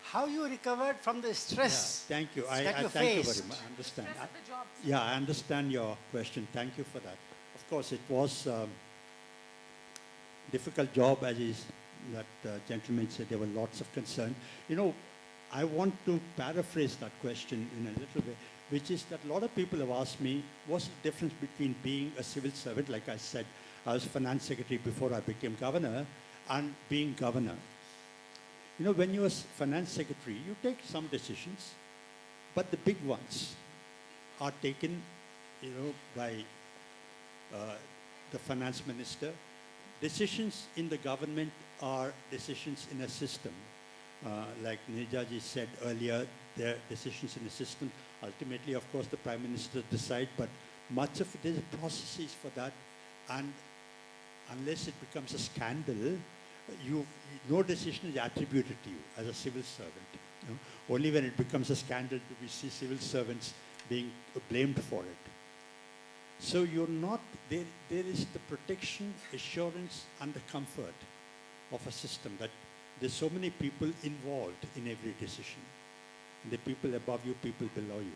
How you recovered from the stress? Yeah, thank you. I that you thank you faced? very much. I understand. Stress of the job. Yeah, I understand your question. Thank you for that. Of course, it was difficult job, as is that gentleman said. There were lots of concern. You know, I want to paraphrase that question in a little bit, which is that a lot of people have asked me, what's the difference between being a civil servant, like I said, I was finance secretary before I became governor, and being governor. You know, when you're finance secretary, you take some decisions, but the big ones are taken, you know, by the finance minister. Decisions in the government are decisions in a system. Like Neerjaji said earlier, there are decisions in the system. Ultimately, of course, the prime minister decide, but much of it is processes for that, and unless it becomes a scandal, no decision is attributed to you as a civil servant. You know? Only when it becomes a scandal do we see civil servants being blamed for it. So you're not, there is the protection, assurance, and the comfort of a system that there's so many people involved in every decision. The people above you, people below you.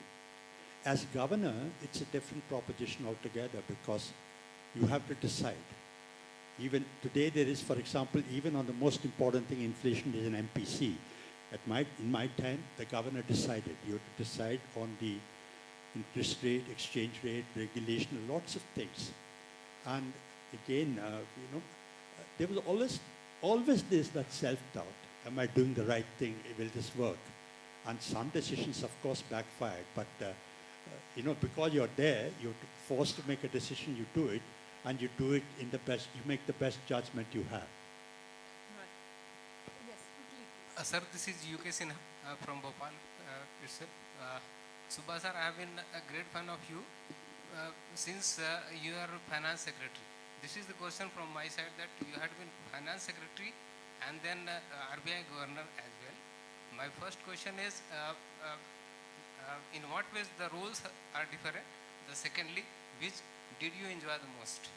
As governor, it's a different proposition altogether because you have to decide. Even today there is, for example, even on the most important thing, inflation is an MPC. In my time, the governor decided. You have to decide on the interest rate, exchange rate, regulation, lots of things. And again, there was always this that self-doubt. Am I doing the right thing? Will this work? And some decisions, of course, backfired. But because you're there, you're forced to make a decision. You do it, and you do it in the best. You make the best judgment you have. Right. Yes, quickly, please. Sir, this is UK Sinha from Bhopal itself. Subba sir, I have been a great fan of you since you are finance secretary. This is the question from my side, that you had been finance secretary and then RBI governor as well. My first question is, in what ways the roles are different? The secondly, which did you enjoy the most?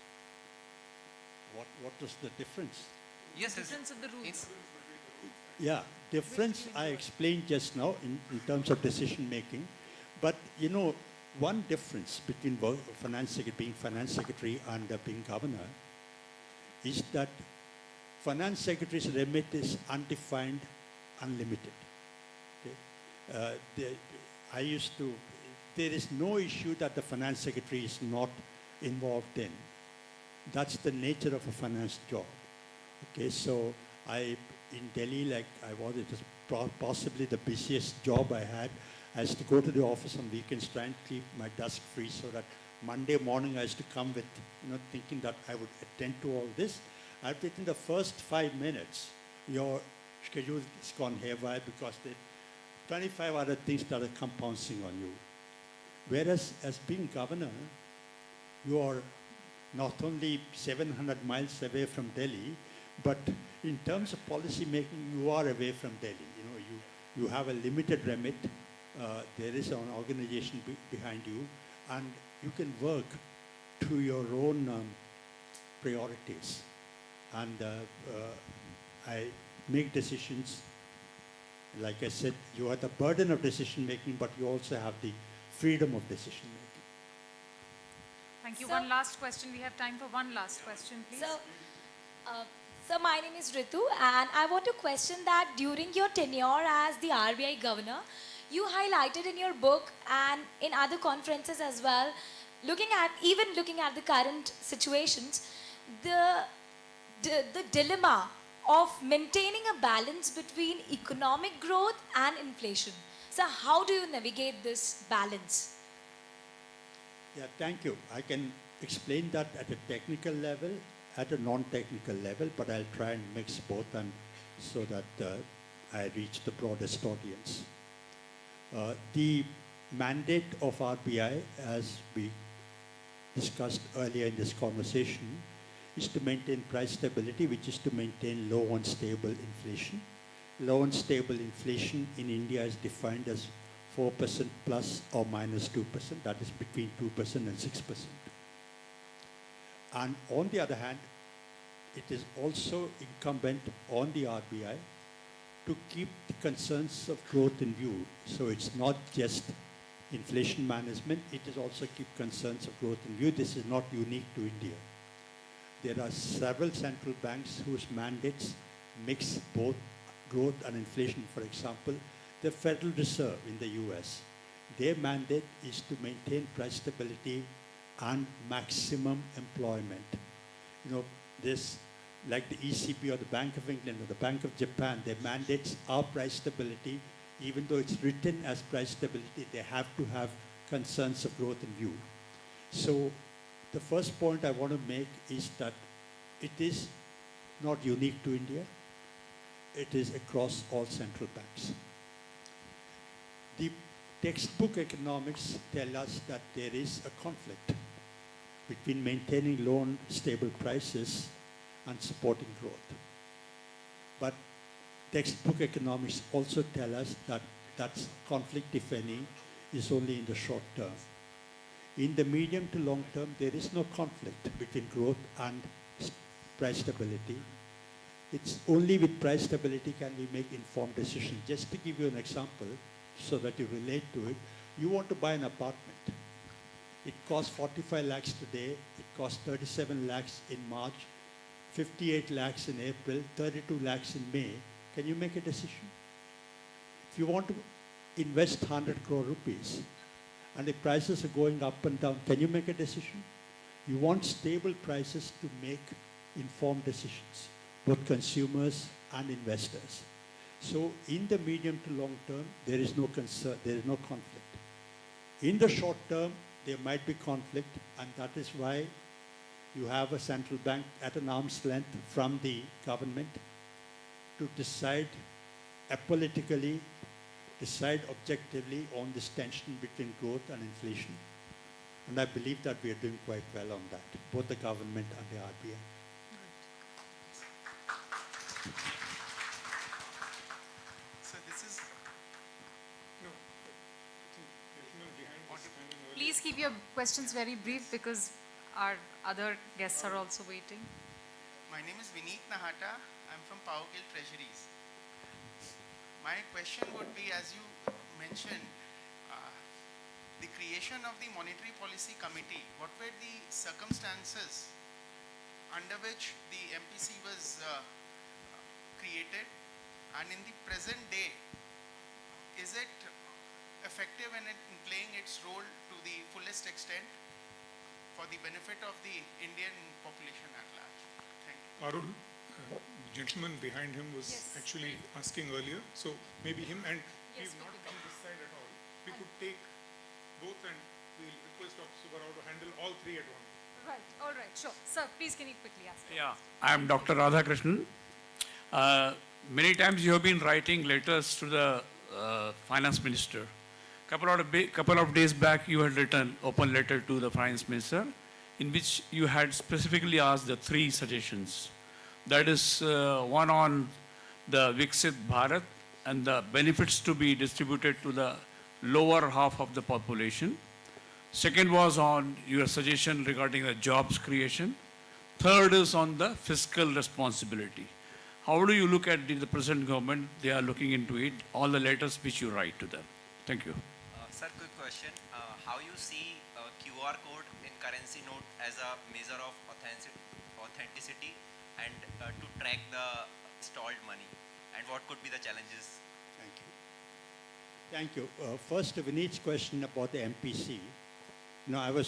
What was the difference? Yes, Difference of the rules. Yeah, difference I explained just now in terms of decision making. But one difference between being finance secretary and being governor is that finance secretary's remit is undefined, unlimited. Okay? There is no issue that the finance secretary is not involved in. That's the nature of a finance job. Okay, so in Delhi, it was possibly the busiest job I had. I used to go to the office on weekends, try and keep my desk free so that Monday morning I used to come with, thinking that I would attend to all this. Within the first 5 minutes, your schedule has gone haywire because there 25 other things started compounding on you. Whereas as being governor, you are not only 700 miles away from Delhi, but in terms of policy making, you are away from Delhi. You have a limited remit. There is an organization behind you, and you can work to your own priorities. And I make decisions. Like I said, you have the burden of decision making, but you also have the freedom of decision making. Thank you. So- One last question. We have time for one last question, please. So my name is Ritu, and I want to question that during your tenure as the RBI governor, you highlighted in your book and in other conferences as well, looking at the current situations, the dilemma of maintaining a balance between economic growth and inflation. So how do you navigate this balance? Yeah, thank you. I can explain that at a technical level at a non-technical level, but I'll try and mix both and so that I reach the broadest audience. The mandate of RBI, as we discussed earlier in this conversation, is to maintain price stability, which is to maintain low and stable inflation. Low and stable inflation in India is defined as 4% plus or minus 2%, that is between 2% and 6%. And on the other hand, it is also incumbent on the RBI to keep the concerns of growth in view. So it's not just inflation management, it is also keep concerns of growth in view. This is not unique to India. There are several central banks whose mandates mix both growth and inflation. For example, the Federal Reserve in the US, their mandate is to maintain price stability and maximum employment. You know, this, like the ECB or the Bank of England or the Bank of Japan, their mandates are price stability. Even though it's written as price stability, they have to have concerns of growth in view. So the first point I want to make is that it is not unique to India. It is across all central banks. The textbook economics tell us that there is a conflict between maintaining low and stable prices and supporting growth. But textbook economics also tell us that that conflict, if any, is only in the short term. In the medium to long term, there is no conflict between growth and price stability. It's only with price stability can we make informed decisions. Just to give you an example, so that you relate to it, you want to buy an apartment. It costs 45 lakhs today, it costs 37 lakhs in March, 58 lakhs in April, 32 lakhs in May. Can you make a decision? If you want to invest 100 crore rupees and the prices are going up and down, can you make a decision? You want stable prices to make informed decisions, both consumers and investors. So in the medium to long term, there is no concern, there is no conflict. In the short term, there might be conflict, and that is why you have a central bank at an arm's length from the government to decide apolitically, decide objectively on this tension between growth and inflation. And I believe that we are doing quite well on that, both the government and the RBI. So this is No, I think gentleman behind was standing earlier. Please keep your questions very brief because our other guests are also waiting. my name is Vineet Nahata. I'm from Powergill Treasuries. My question would be, as you mentioned, the creation of the Monetary Policy Committee. What were the circumstances under which the MPC was created, and in the present day, is it effective in playing its role to the fullest extent for the benefit of the Indian population at large? Thank you. Arul, the gentleman behind him was actually asking earlier, so maybe him, and we've not come this side at all. We could take both, and we'll request Dr. Subbarao to handle all three at once. Right, all right, sure. Sir, please can you quickly ask? Yeah, I am Dr. Krishnan. Many times you have been writing letters to the finance minister. Couple of days back, you had written open letter to the finance minister, in which you had specifically asked the three suggestions. That is one on the Viksit Bharat and the benefits to be distributed to the lower half of the population. Second was on your suggestion regarding the jobs creation. Third is on the fiscal responsibility. How do you look at the present government? They are looking into it, all the letters which you write to them. Thank you. Sir, quick question. How you see QR code in currency note as a measure of authenticity and to track the stalled money? And what could be the challenges? Thank you. First, to Vineet's question about the MPC. You know,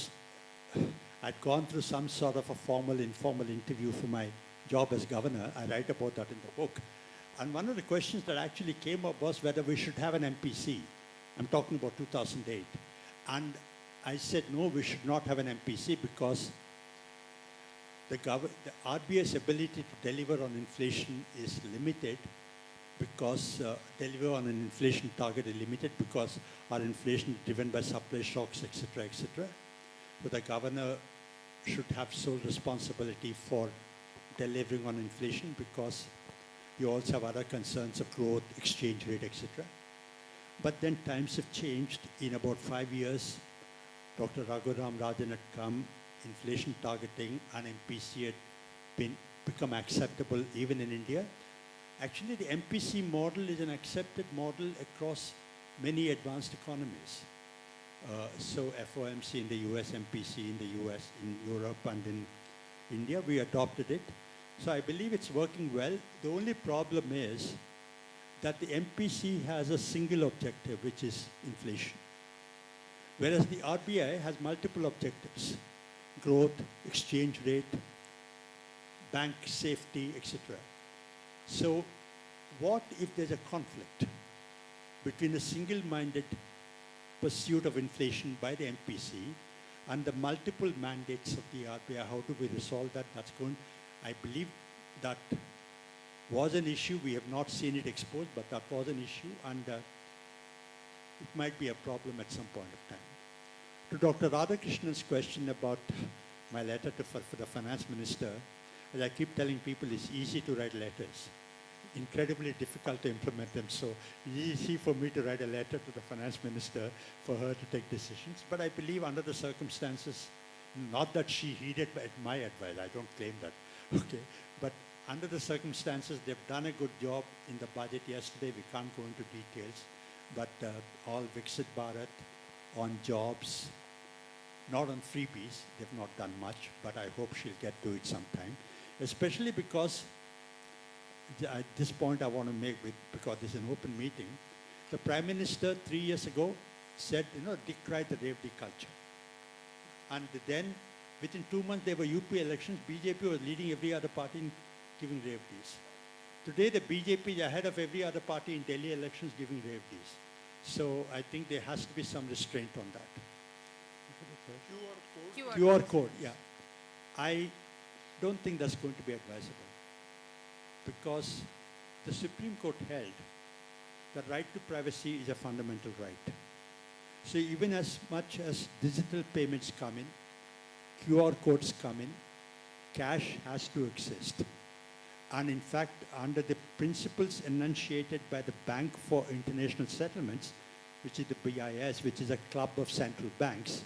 I'd gone through some sort of a formal, informal interview for my job as governor. I write about that in the book. And one of the questions that actually came up was whether we should have an MPC. I'm talking about 2008. And I said, no, we should not have an MPC because the RBI's ability to deliver on inflation is limited because deliver on an inflation target is limited because our inflation is driven by supply shocks, etc., etc. So the governor should have sole responsibility for delivering on inflation because you also have other concerns of growth, exchange rate, etc. But then times have changed. In about 5 years, Dr. Raghuram Rajan had come, inflation targeting and MPC had become acceptable even in India. Actually, the MPC model is an accepted model across many advanced economies. So FOMC in the US, MPC in the US, in Europe, and in India, we adopted it. So I believe it's working well. The only problem is that the MPC has a single objective, which is inflation. Whereas the RBI has multiple objectives: growth, exchange rate, bank safety, etc. So what if there's a conflict between a single-minded pursuit of inflation by the MPC and the multiple mandates of the RBI? How do we resolve that? I believe that was an issue. We have not seen it exposed, but that was an issue, and it might be a problem at some point of time. To Dr. Radhakrishnan's question about my letter for the finance minister, as I keep telling people, it's easy to write letters, incredibly difficult to implement them. So it's easy for me to write a letter to the finance minister for her to take decisions. But I believe under the circumstances, not that she heeded my advice, I don't claim that, okay, but under the circumstances, they've done a good job in the budget yesterday. We can't go into details, but all Viksit Bharat on jobs, not on freebies. They've not done much, but I hope she'll get to it sometime, especially because at this point I want to make, because this is an open meeting, the Prime Minister 3 years ago said, decry the Revdi culture. And then within 2 months there were UP elections. BJP was leading every other party in giving Revdis. Today the BJP is ahead of every other party in Delhi elections giving Revdis. So I think there has to be some restraint on that. QR code, yeah. I don't think that's going to be advisable because the Supreme Court held the right to privacy is a fundamental right. So even as much as digital payments come in, QR codes come in, cash has to exist. And in fact, under the principles enunciated by the Bank for International Settlements, which is the BIS, which is a club of central banks,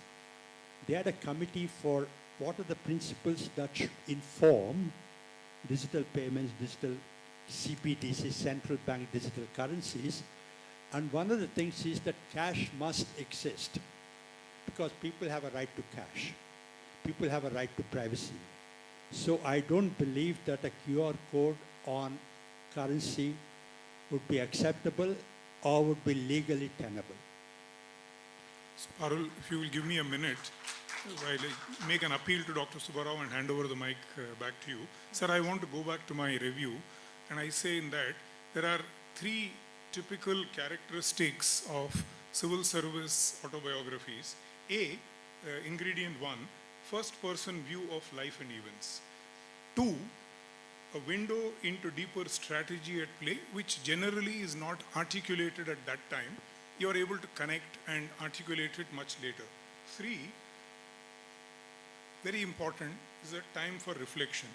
they had a committee for what are the principles that should inform digital payments, digital CBDC, central bank digital currencies. And one of the things is that cash must exist because people have a right to cash. People have a right to privacy. So I don't believe that a QR code on currency would be acceptable or would be legally tenable. So, Parul, if you will give me a minute, while I make an appeal to Dr. Subbarao and hand over the mic back to you. Sir, I want to go back to my review, and I say in that there are 3 typical characteristics of civil service autobiographies. Ingredient 1, first-person view of life and events. 2, a window into deeper strategy at play, which generally is not articulated at that time. You are able to connect and articulate it much later. 3, very important, is a time for reflection.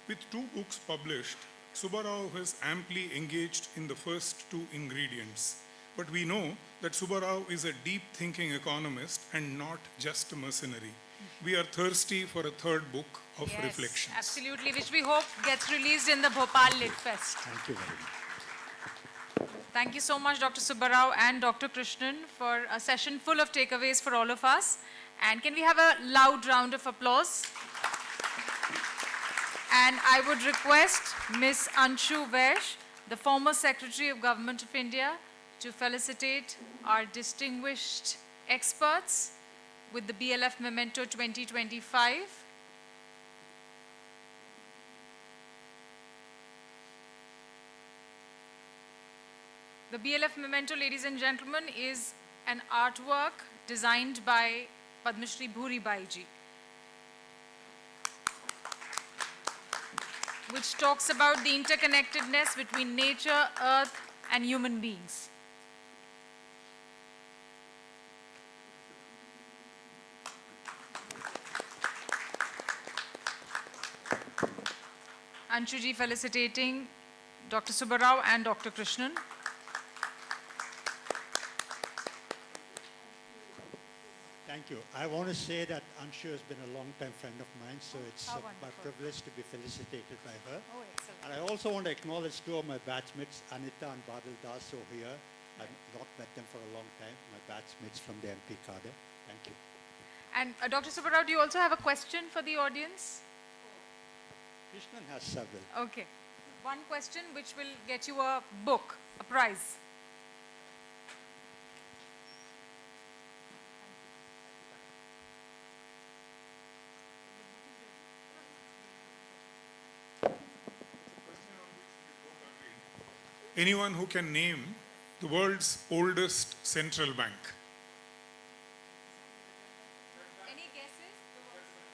With 2 books published, Subbarao has amply engaged in the first 2 ingredients. But we know that Subbarao is a deep-thinking economist and not just a mercenary. We are thirsty for a 3rd book of reflections. Absolutely, which we hope gets released in the Bhopal Lit Fest. Thank you very much. Thank you so much, Dr. Subbarao and Dr. Krishnan, for a session full of takeaways for all of us. And can we have a loud round of applause? And I would request Ms. Anshu Vaish, the former Secretary of Government of India, to felicitate our distinguished experts with the BLF Memento 2025. The BLF Memento, ladies and gentlemen, is an artwork designed by Padma Shri Bhuri Bai ji. which talks about the interconnectedness between nature, earth, and human beings. Anshuji felicitating Dr. Subbarao and Dr. Krishnan. Thank you. I want to say that Anshu has been a long-time friend of mine, so it's how my wonderful. privilege to be felicitated by her. Oh, excellent. And I also want to acknowledge two of my batchmates, Anita and Badal Das, who are here. I've not met them for a long time, my batchmates from the MP cadre. Thank you. And Dr. Subbarao, do you also have a question for the audience? Krishnan has several. Okay. One question which will get you a book, a prize. Anyone who can name the world's oldest central bank? Any guesses?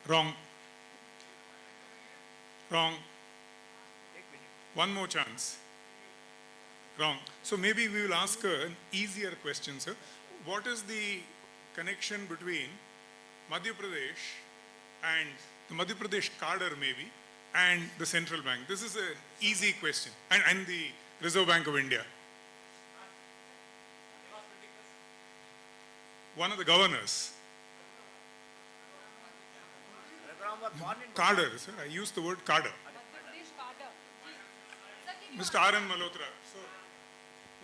Wrong. Wrong. One more chance. Wrong. So maybe we will ask an easier question, sir. What is the connection between Madhya Pradesh and the Madhya Pradesh cadre maybe and the central bank? This is an easy question. And the Reserve Bank of India. One of the governors. Cadre, sir. I used the word cadre. Mr. R.N. Malhotra. So,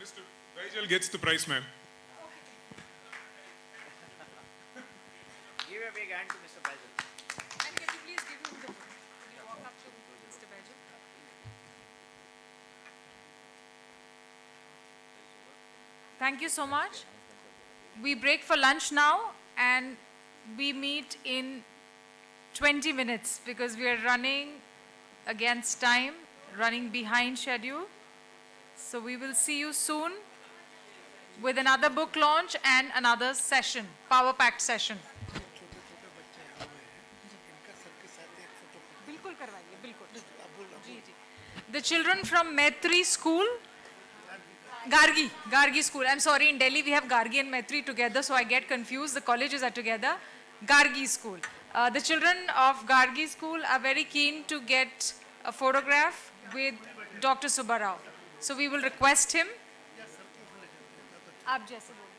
Mr. Vijay gets the prize, ma'am. Give a big hand to Mr. Baijal. And can you please give him the book? Can you walk up to Mr. Vijay? Thank you so much. We break for lunch now and we meet in 20 minutes because we are running against time, running behind schedule. So we will see you soon with another book launch and another session, power-packed session. The children from Maitri School, Gargi School. I'm sorry, in Delhi we have Gargi and Maitri together, so I get confused. The colleges are together. Gargi School. The children of Gargi School are very keen to get a photograph with Dr. Subbarao. So we will request him. आप जैसे बोलो.